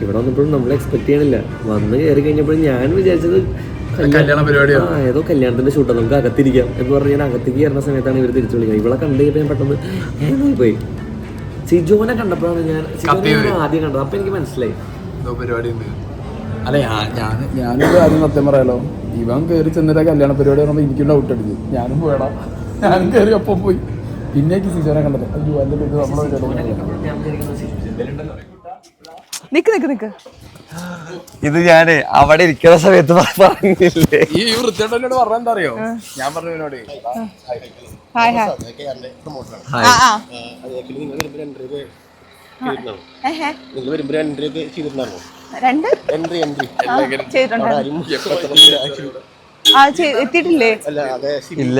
ഇവിടെ വന്നപ്പോഴും നമ്മൾ എക്സ്പെക്ട് ചെയ്യണില്ല. വന്ന് കയറി കഴിഞ്ഞപ്പോഴും ഞാൻ വിചാരിച്ചത് കല്യാണ പരിപാടിയാണ്, ഏതോ കല്യാണത്തിൻ്റെ ഷൂട്ടാണ്, നമുക്ക് അകത്തിരിക്കാം എന്ന് പറഞ്ഞ് ഞാൻ അകത്തേക്ക് കയറുന്ന സമയത്താണ് ഇവർ തിരിച്ചു വിളിക്കുന്നത്. ഇവിടെ കണ്ടു കഴിഞ്ഞപ്പോൾ ഞാൻ പെട്ടെന്ന് പോയി. സിജോനെ കണ്ടപ്പോഴാണ് ഞാൻ ആദ്യം കണ്ടത്. അപ്പം എനിക്ക് മനസ്സിലായി പരിപാടി ഉണ്ട്. അല്ല ഞാനൊരു കാര്യം സത്യം പറയാലോ, ഇവൻ കയറി ചെന്നിട്ട് കല്യാണ പരിപാടി പറയുമ്പോൾ എനിക്കും ഡൗട്ട് അടിച്ചു. ഞാനും പോയടാ, ഞാനും കയറി ഒപ്പം പോയി. പിന്നേക്ക് സിജോനെ കണ്ടത് അയ്യോ അല്ല ഇത് നിക്ക് ഇത് ഞാന് അവിടെ ഇരിക്കുന്ന സമയത്ത് പറഞ്ഞില്ലേ, ഈ വൃത്തിയോട് പറഞ്ഞ എന്താ അറിയോ, ഞാൻ പറഞ്ഞവനോട് ഹായ് ഹായ് നിങ്ങൾ വരുമ്പോ എൻട്രി ഒക്കെ ചെയ്തിട്ടുണ്ടായിരുന്നോ? എത്തിയിട്ടില്ലേ? ഇല്ല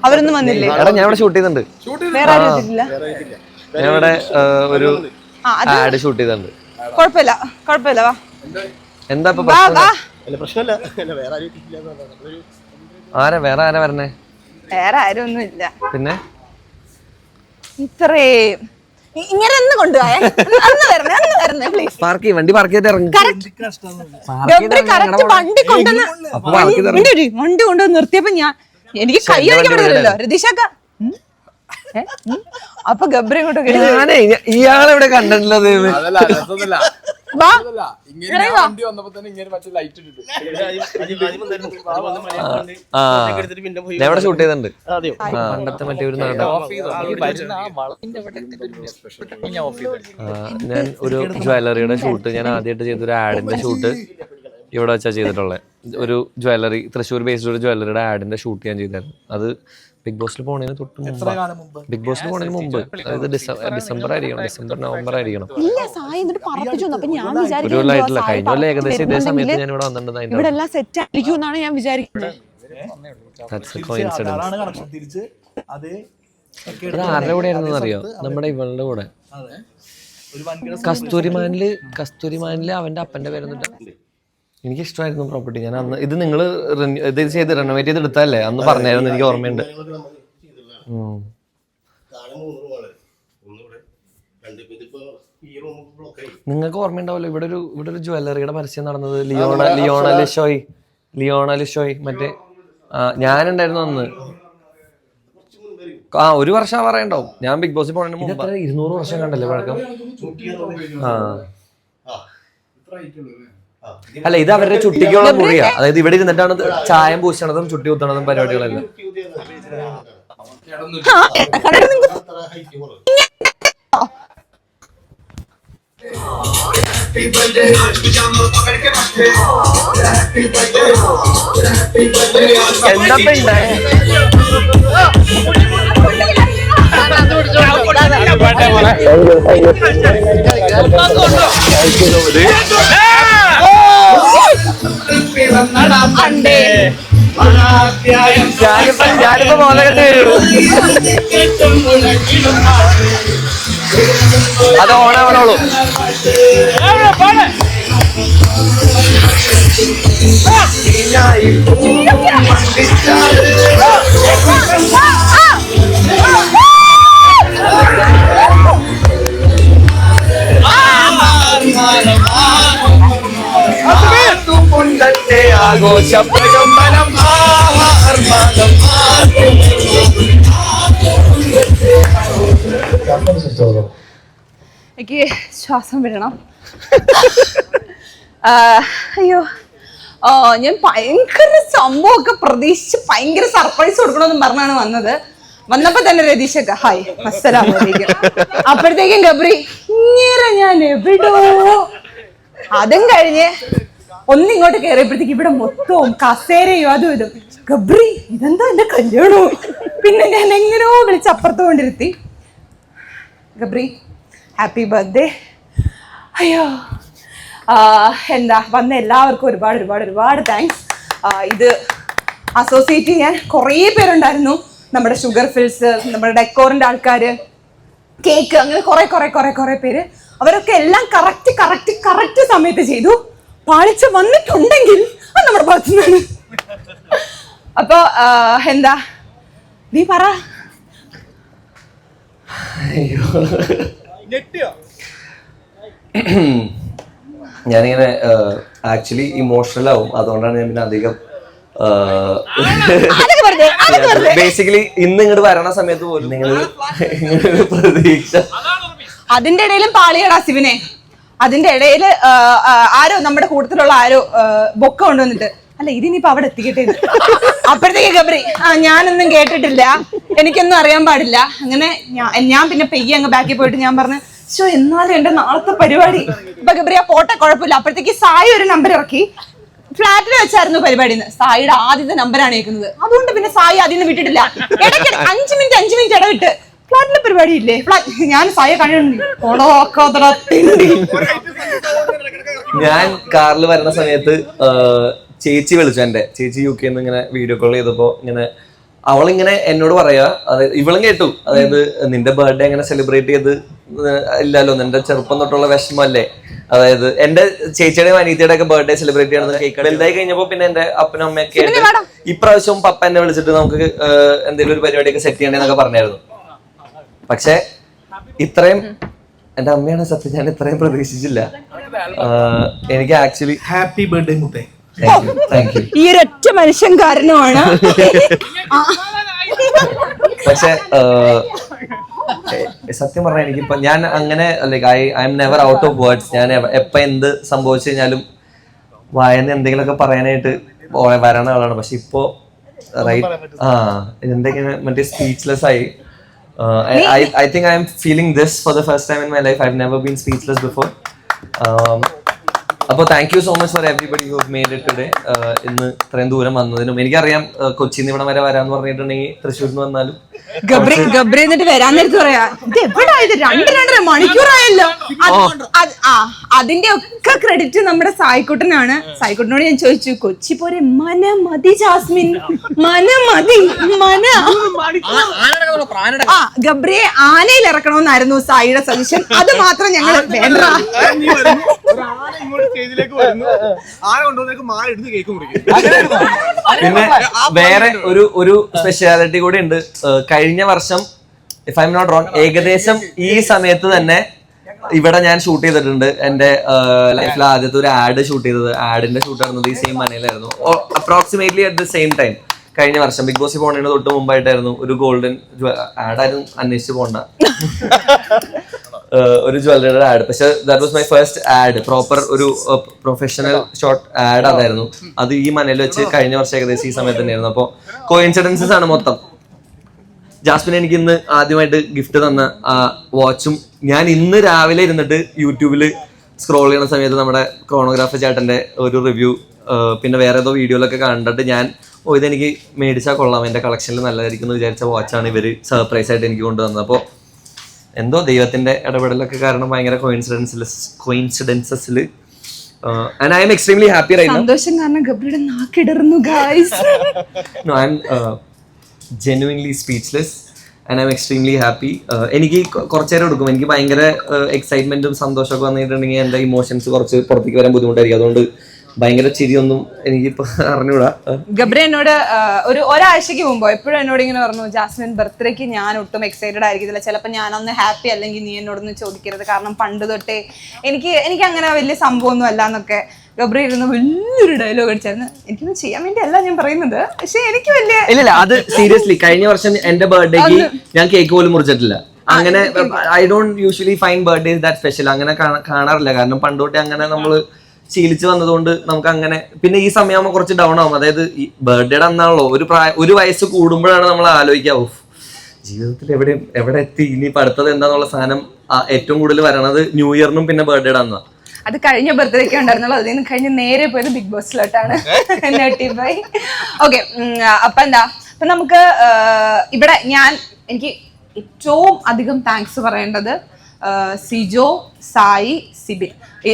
അവരൊന്നും വന്നില്ലേ? എടാ ഞാൻ ഇവിടെ ഷൂട്ട് ചെയ്യുന്നുണ്ട്. വേറെ ആരും എത്തിയിട്ടില്ല? ഞാൻ ഇവിടെ ഒരു ആഡ് ഷൂട്ട് ചെയ്തിട്ടുണ്ട്. കുഴപ്പമില്ല വാ. എന്താ ഇപ്പൊ പ്രശ്നമല്ല, വേറെ ആരാ വരണേ? വേറെ ആരും ഒന്നും ഇല്ല. പിന്നെ ഇത്രേ ഇങ്ങനെ ഒന്ന് കൊണ്ടുപോയേ, അന്ന് വരണേ പ്ലീസ്. വണ്ടി പാർക്ക് ചെയ്തിട്ട് ഇറങ്ങി. വണ്ടി കൊണ്ടുവന്ന് നിർത്തിയപ്പോ എനിക്ക് കൈ കഴിക്കാൻ പറ്റില്ലല്ലോ രതീഷക്ക. അപ്പൊ ഗബ്രി ഇങ്ങോട്ടൊക്കെ ഇയാളെവിടെ കണ്ടിട്ടില്ല. ഞാൻ ഇവിടെ ഷൂട്ട് ചെയ്തിട്ടുണ്ട്. പണ്ടത്തെ മറ്റേ ഒരു നാടൻ ഞാൻ ഒരു ജ്വല്ലറിയുടെ ഷൂട്ട്, ഞാൻ ആദ്യമായിട്ട് ചെയ്തൊരു ആഡിന്റെ ഷൂട്ട് ഇവിടെ വെച്ചാ ചെയ്തിട്ടുള്ളത്. ഒരു ജ്വല്ലറി, തൃശ്ശൂർ ബേസ്ഡ് ഒരു ജ്വല്ലറിയുടെ ആഡിന്റെ ഷൂട്ട് ഞാൻ ചെയ്തായിരുന്നു. അത് ബിഗ് ബോസിൽ പോണതിന് തൊട്ട് മുമ്പ്, ബിഗ് ബോസിൽ പോണതിന് മുമ്പ്, അതായത് ഡിസംബർ ആയിരിക്കണം, ഡിസംബർ നവംബർ ആയിരിക്കണം. ഒരു കൊല്ലമായിട്ടില്ല, കഴിഞ്ഞ കൊല്ലം ഏകദേശം ഇതേ സമയത്ത് ഞാൻ ഇവിടെ വന്നിട്ടുണ്ടായിരുന്നു. ഇത് ആരുടെ കൂടെ ആയിരുന്നു അറിയോ? നമ്മുടെ ഇവളുടെ കൂടെ, കസ്തൂരിമാനില് അവന്റെ അപ്പന്റെ പേരൊന്നുമില്ല. എനിക്ക് ഇഷ്ടമായിരുന്നു പ്രോപ്പർട്ടി. ഞാൻ അന്ന് ഇത് നിങ്ങൾ ഇത് ചെയ്ത് റെനോവേറ്റ് ചെയ്ത് എടുത്തല്ലേ അന്ന് പറഞ്ഞായിരുന്നു, എനിക്ക് ഓർമ്മയുണ്ട്. നിങ്ങൾക്ക് ഓർമ്മയുണ്ടാവല്ലോ, ഇവിടെ ഒരു ജ്വല്ലറിയുടെ പരസ്യം നടന്നത്, ലിയോണ ലിഷോയ് മറ്റേ ഞാനുണ്ടായിരുന്നു അന്ന്. ഒരു വർഷം പറയണ്ടാവും. ഞാൻ ബിഗ് ബോസിൽ പോണതിന് മുമ്പ് 200 വർഷം കണ്ടല്ലേ പഴക്കം. അല്ല, ഇത് അവരുടെ ചുട്ടിക്കുള്ള മുറിയാ. അതായത് ഇവിടെ ഇരുന്നിട്ടാണ് ചായം പൂശണതും ചുട്ടി കുത്തണതും പരിപാടികളെല്ലാം. ഞാനിപ്പോ മോലകെട്ട് അത് ഓണാവണോളൂ. എനിക്ക് ശ്വാസം വിടണം. അയ്യോ, ഞാൻ ഭയങ്കര സംഭവമൊക്കെ പ്രതീക്ഷിച്ച് ഭയങ്കര സർപ്രൈസ് കൊടുക്കണമെന്ന് പറഞ്ഞാണ് വന്നപ്പോ തന്നെ രതീഷൊക്കെ ഹായ് അസ്സലാമലൈക്കും. അപ്പോഴത്തേക്കും ഗബ്രി ഇങ്ങനെ ഞാൻ എവിടോ. അതും കഴിഞ്ഞ് ഒന്നിങ്ങോട്ട് കയറിയപ്പോഴത്തേക്ക് ഇവിടെ മൊത്തവും കസേരയും അതും ഇതും. ഗബ്രി ഇതെന്താ എന്റെ കല്യാണോ? പിന്നെ ഞാൻ എങ്ങനെയോ വിളിച്ച് അപ്പുറത്ത് കൊണ്ടിരുത്തി. Gabri happy birthday. അയ്യോ, വന്ന എല്ലാവർക്കും ഒരുപാട് താങ്ക്സ്. ഇത് അസോസിയേറ്റ് ചെയ്യാൻ കുറേ പേരുണ്ടായിരുന്നു. നമ്മുടെ ഷുഗർ ഫിൽസ്, നമ്മുടെ ഡെക്കോറിൻ്റെ ആൾക്കാർ, കേക്ക്, അങ്ങനെ കുറേ പേര്. അവരൊക്കെ എല്ലാം കറക്റ്റ് സമയത്ത് ചെയ്തു. പാളിച്ച വന്നിട്ടുണ്ടെങ്കിൽ അത് നമ്മുടെ ഭാഗത്തുനിന്നാണ്. അപ്പൊ എന്താ നീ പറ. ഞാനിങ്ങനെ ആക്ച്വലി ഇമോഷണൽ ആവും, അതുകൊണ്ടാണ് ഞാൻ പിന്നെ അധികം ബേസിക്കലി ഇന്ന് ഇങ്ങോട്ട് വരണ സമയത്ത് പോലും നിങ്ങൾ പ്രതീക്ഷ. അതിന്റെ ഇടയിലും പാളിയടാ ശിവനെ. അതിന്റെ ഇടയിൽ ആരോ നമ്മുടെ കൂട്ടത്തിലുള്ള ആരോ ബൊക്ക കൊണ്ടുവന്നിട്ട് അല്ല ഇതിനിപ്പോ അവിടെ എത്തിക്കട്ടെ. അപ്പോഴത്തേക്ക് ഗബ്രി ഞാനൊന്നും കേട്ടിട്ടില്ല, എനിക്കൊന്നും അറിയാൻ പാടില്ല. അങ്ങനെ ഞാൻ പിന്നെ പെയ്യെ അങ്ങ് ബാക്കിൽ പോയിട്ട് ഞാൻ പറഞ്ഞു ശോ എന്നാലും എന്റെ നാളത്തെ പരിപാടി. ഇപ്പൊ ഗബ്രി ആ പോട്ടെ കുഴപ്പമില്ല. അപ്പോഴത്തേക്ക് സായി ഒരു നമ്പർ ഇറക്കി. ഫ്ലാറ്റിൽ വെച്ചായിരുന്നു പരിപാടിന്ന്. സായിയുടെ ആദ്യത്തെ നമ്പറാണ് കേൾക്കുന്നത്. അതുകൊണ്ട് പിന്നെ സായി അതിൽ നിന്ന് വിട്ടിട്ടില്ല. ഇടയ്ക്ക് 5 മിനിറ്റ് ഇടവിട്ട് ഫ്ലാറ്റിലെ പരിപാടി ഇല്ലേ, ഞാൻ സായെ കണ്ടിട്ടുണ്ട്. ഞാൻ കാറിൽ വരുന്ന സമയത്ത് ചേച്ചി വിളിച്ചു, എന്റെ ചേച്ചി UK ന്ന് ഇങ്ങനെ വീഡിയോ കോൾ ചെയ്തപ്പോ ഇങ്ങനെ അവളിങ്ങനെ എന്നോട് പറയാ, അതായത് ഇവളും കേട്ടു, അതായത് നിന്റെ ബർത്ത്ഡേ അങ്ങനെ സെലിബ്രേറ്റ് ചെയ്ത് ഇല്ലല്ലോ, നിന്റെ ചെറുപ്പം തൊട്ടുള്ള വിഷമല്ലേ, അതായത് എന്റെ ചേച്ചിയുടെയും അനീതിയുടെ ഒക്കെ ബർത്ത്ഡേ സെലിബ്രേറ്റ് ചെയ്യണമെന്ന് കേൾക്കണം. വലുതായി കഴിഞ്ഞപ്പോ പിന്നെ എന്റെ അപ്പനും അമ്മയൊക്കെ ആയിട്ട് ഇപ്രാവശ്യവും പപ്പ എന്നെ വിളിച്ചിട്ട് നമുക്ക് എന്തെങ്കിലും ഒരു പരിപാടിയൊക്കെ സെറ്റ് ചെയ്യണമെന്നൊക്കെ പറഞ്ഞായിരുന്നു. പക്ഷെ ഇത്രയും എന്റെ അമ്മയാണ് സത്യം, ഞാൻ ഇത്രയും പ്രതീക്ഷിച്ചില്ല. എനിക്ക് ആക്ച്വലി ഹാപ്പി ബർത്ത്ഡേ മുത്തേ. Thank you. ഈ ഒരൊറ്റ മനുഷ്യൻ കാരണമാണ്. പക്ഷെ സത്യം പറഞ്ഞാൽ എനിക്കിപ്പോ ഞാൻ അങ്ങനെ like I M never out of words. ഞാൻ എപ്പോ എന്ത് സംഭവിച്ചു കഴിഞ്ഞാലും വായന എന്തെങ്കിലുമൊക്കെ പറയാനായിട്ട് വരണ ആളാണ്. പക്ഷെ ഇപ്പോ റൈറ്റ് എന്തെങ്കിലും മറ്റേ സ്പീച്ച്ലെസ് ആയി. I think I am feeling this for the first time in my life. I've never been speechless before. അപ്പോൾ thank you so much for everybody who have made it today. ഇന്ന് ഇത്രയും ദൂരം വന്നതിനും എനിക്കറിയാം കൊച്ചിയിൽ നിന്ന് ഇവിടെ വരെ വരാന്ന് പറഞ്ഞിട്ടുണ്ടെങ്കിൽ തൃശ്ശൂരിൽ നിന്ന് വന്നാലും ഗബ്രി എന്നിട്ട് വരാൻ നേരത്ത് പറയാ ഇത് എവിടാ ഇത് 2-2.5 മണിക്കൂറായല്ലോ. അതിന്റെ ഒക്കെ ക്രെഡിറ്റ് നമ്മുടെ സായിക്കുട്ടനാണ്. സായിക്കുട്ടനോട് ഞാൻ ചോദിച്ചു കൊച്ചി പോരെ, മന മതി ജാസ്മിൻ, മന മതി മന. ഗബ്രിയെ ആനയിൽ ഇറക്കണമെന്നായിരുന്നു സായിയുടെ സജഷൻ. അത് മാത്രം ഞങ്ങൾ വേണ്ട. പിന്നെ വേറെ ഒരു സ്പെഷ്യാലിറ്റി കൂടി ഉണ്ട്. കഴിഞ്ഞ വർഷം if I am not wrong ഏകദേശം ഈ സമയത്ത് തന്നെ ഇവിടെ ഞാൻ ഷൂട്ട് ചെയ്തിട്ടുണ്ട്. എന്റെ ലൈഫിൽ ആദ്യത്തെ ഒരു ആഡ് ഷൂട്ട് ചെയ്തത്, ആഡിന്റെ ഷൂട്ട് നടന്നത് ഈ സെയിം മനയിലായിരുന്നു. Approximately at the same time കഴിഞ്ഞ വർഷം ബിഗ് ബോസിൽ പോണതിന് തൊട്ട് മുമ്പായിട്ടായിരുന്നു. ഒരു ഗോൾഡൻ ആഡായിരുന്നു, അന്വേഷിച്ച് പോണ്ട ഒരു ജ്വല്ലറിയുടെ ആഡ്. പക്ഷെ that was my first add, proper ഒരു പ്രൊഫഷണൽ ഷോട്ട് ആഡ് അതായിരുന്നു. അത് ഈ മനയിൽ വെച്ച് കഴിഞ്ഞ വർഷം ഏകദേശം ഈ സമയത്ത് തന്നെയായിരുന്നു. അപ്പോൾ കോയിൻസിഡൻസസ് ആണ് മൊത്തം. ജാസ്മിൻ എനിക്ക് ഇന്ന് ആദ്യമായിട്ട് ഗിഫ്റ്റ് തന്ന ആ വാച്ചും ഞാൻ ഇന്ന് രാവിലെ ഇരുന്നിട്ട് യൂട്യൂബിൽ സ്ക്രോൾ ചെയ്യുന്ന സമയത്ത് നമ്മുടെ ക്രോണോഗ്രാഫർ ചേട്ടന്റെ ഒരു റിവ്യൂ പിന്നെ വേറെ ഏതോ വീഡിയോയിലൊക്കെ കണ്ടിട്ട് ഞാൻ ഇതെനിക്ക് മേടിച്ചാൽ കൊള്ളാം, എൻ്റെ കളക്ഷനിൽ നല്ലതായിരിക്കും എന്ന് വിചാരിച്ച വാച്ചാണ് ഇവർ സർപ്രൈസ് ആയിട്ട് എനിക്ക് കൊണ്ടുവന്നത്. അപ്പോൾ എന്തോ ദൈവത്തിന്റെ ഇടപെടലൊക്കെ കാരണം ഭയങ്കര കോയിൻസിഡൻസസിൽ and I am extremely happy right now. സന്തോഷം കാരണം ഗബ്രിയുടെ നാക്കിടറുന്നു guys. No, I am genuinely speechless and I am extremely happy. എനിക്ക് കുറച്ചു നേരം എടുക്കും. എനിക്ക് ഭയങ്കര എക്സൈറ്റ്മെന്റും സന്തോഷമൊക്കെ വന്നിട്ടുണ്ടെങ്കിൽ എൻ്റെ ഇമോഷൻസ് കുറച്ച് പുറത്തേക്ക് വരാൻ ബുദ്ധിമുട്ടായിരിക്കും. അതുകൊണ്ട് ഭയങ്കര ചിരിയൊന്നും എനിക്കിപ്പോ അറിഞ്ഞൂടാ. ഗബ്രി എന്നോട് ഒരാഴ്ചക്ക് മുമ്പോ എപ്പോഴും എന്നോട് ഇങ്ങനെ പറഞ്ഞു, ജാസ്മിൻ ബർത്ത്ഡേക്ക് ഞാൻ ഒട്ടും എക്സൈറ്റഡ് ആയിരിക്കത്തില്ല, ചിലപ്പോൾ ഞാനൊന്ന് ഹാപ്പി അല്ലെങ്കിൽ നീ എന്നോടൊന്ന് ചോദിക്കരുത്, കാരണം പണ്ട് തൊട്ടേ എനിക്ക് അങ്ങനെ വലിയ സംഭവമൊന്നും അല്ല എന്നൊക്കെ ഗബ്രി ഇരുന്ന് വലിയൊരു ഡയലോഗ് അടിച്ചായിരുന്നു. എനിക്കൊന്നും ചെയ്യാൻ വേണ്ടി അല്ല ഞാൻ പറയുന്നത്, പക്ഷെ എനിക്ക് വലിയ ഇല്ല അത് സീരിയസ്ലി കഴിഞ്ഞ വർഷം എന്റെ ബർത്ത്ഡേക്ക് ഞാൻ കേക്ക് പോലും മുറിച്ചിട്ടില്ല. അങ്ങനെ I don't usually find birthdays that special. അങ്ങനെ കാണാറില്ല, കാരണം പണ്ട് തൊട്ടേ അങ്ങനെ നമ്മള് ശീലിച്ച് വന്നതുകൊണ്ട് നമുക്ക് അങ്ങനെ. പിന്നെ ഈ സമയമാകുമ്പോൾ കുറച്ച് ഡൗൺ ആവും. അതായത് ഈ ബർത്ത്ഡേയുടെ അന്നാണല്ലോ ഒരു വയസ്സ് കൂടുമ്പോഴാണ് നമ്മൾ ആലോചിക്കുക ജീവിതത്തിൽ എവിടെ എത്തി, ഇനിയിപ്പോൾ അടുത്തത് എന്താന്നുള്ള സാധനം ഏറ്റവും കൂടുതൽ വരണത് ന്യൂ ഇയറിനും പിന്നെ ബർത്ത്ഡേയുടെ അന്നാ. അത് കഴിഞ്ഞ ബർത്ത്ഡേക്ക് ഉണ്ടായിരുന്നുള്ളൂ. അതിൽ നിന്ന് കഴിഞ്ഞ് നേരെ പോയത് ബിഗ് ബോസിലോട്ടാണ്. ഓക്കെ, അപ്പൊ എന്താ അപ്പൊ നമുക്ക് ഇവിടെ എനിക്ക് ഏറ്റവും അധികം താങ്ക്സ് പറയേണ്ടത് സിജോ, സായി, സിബിൻ.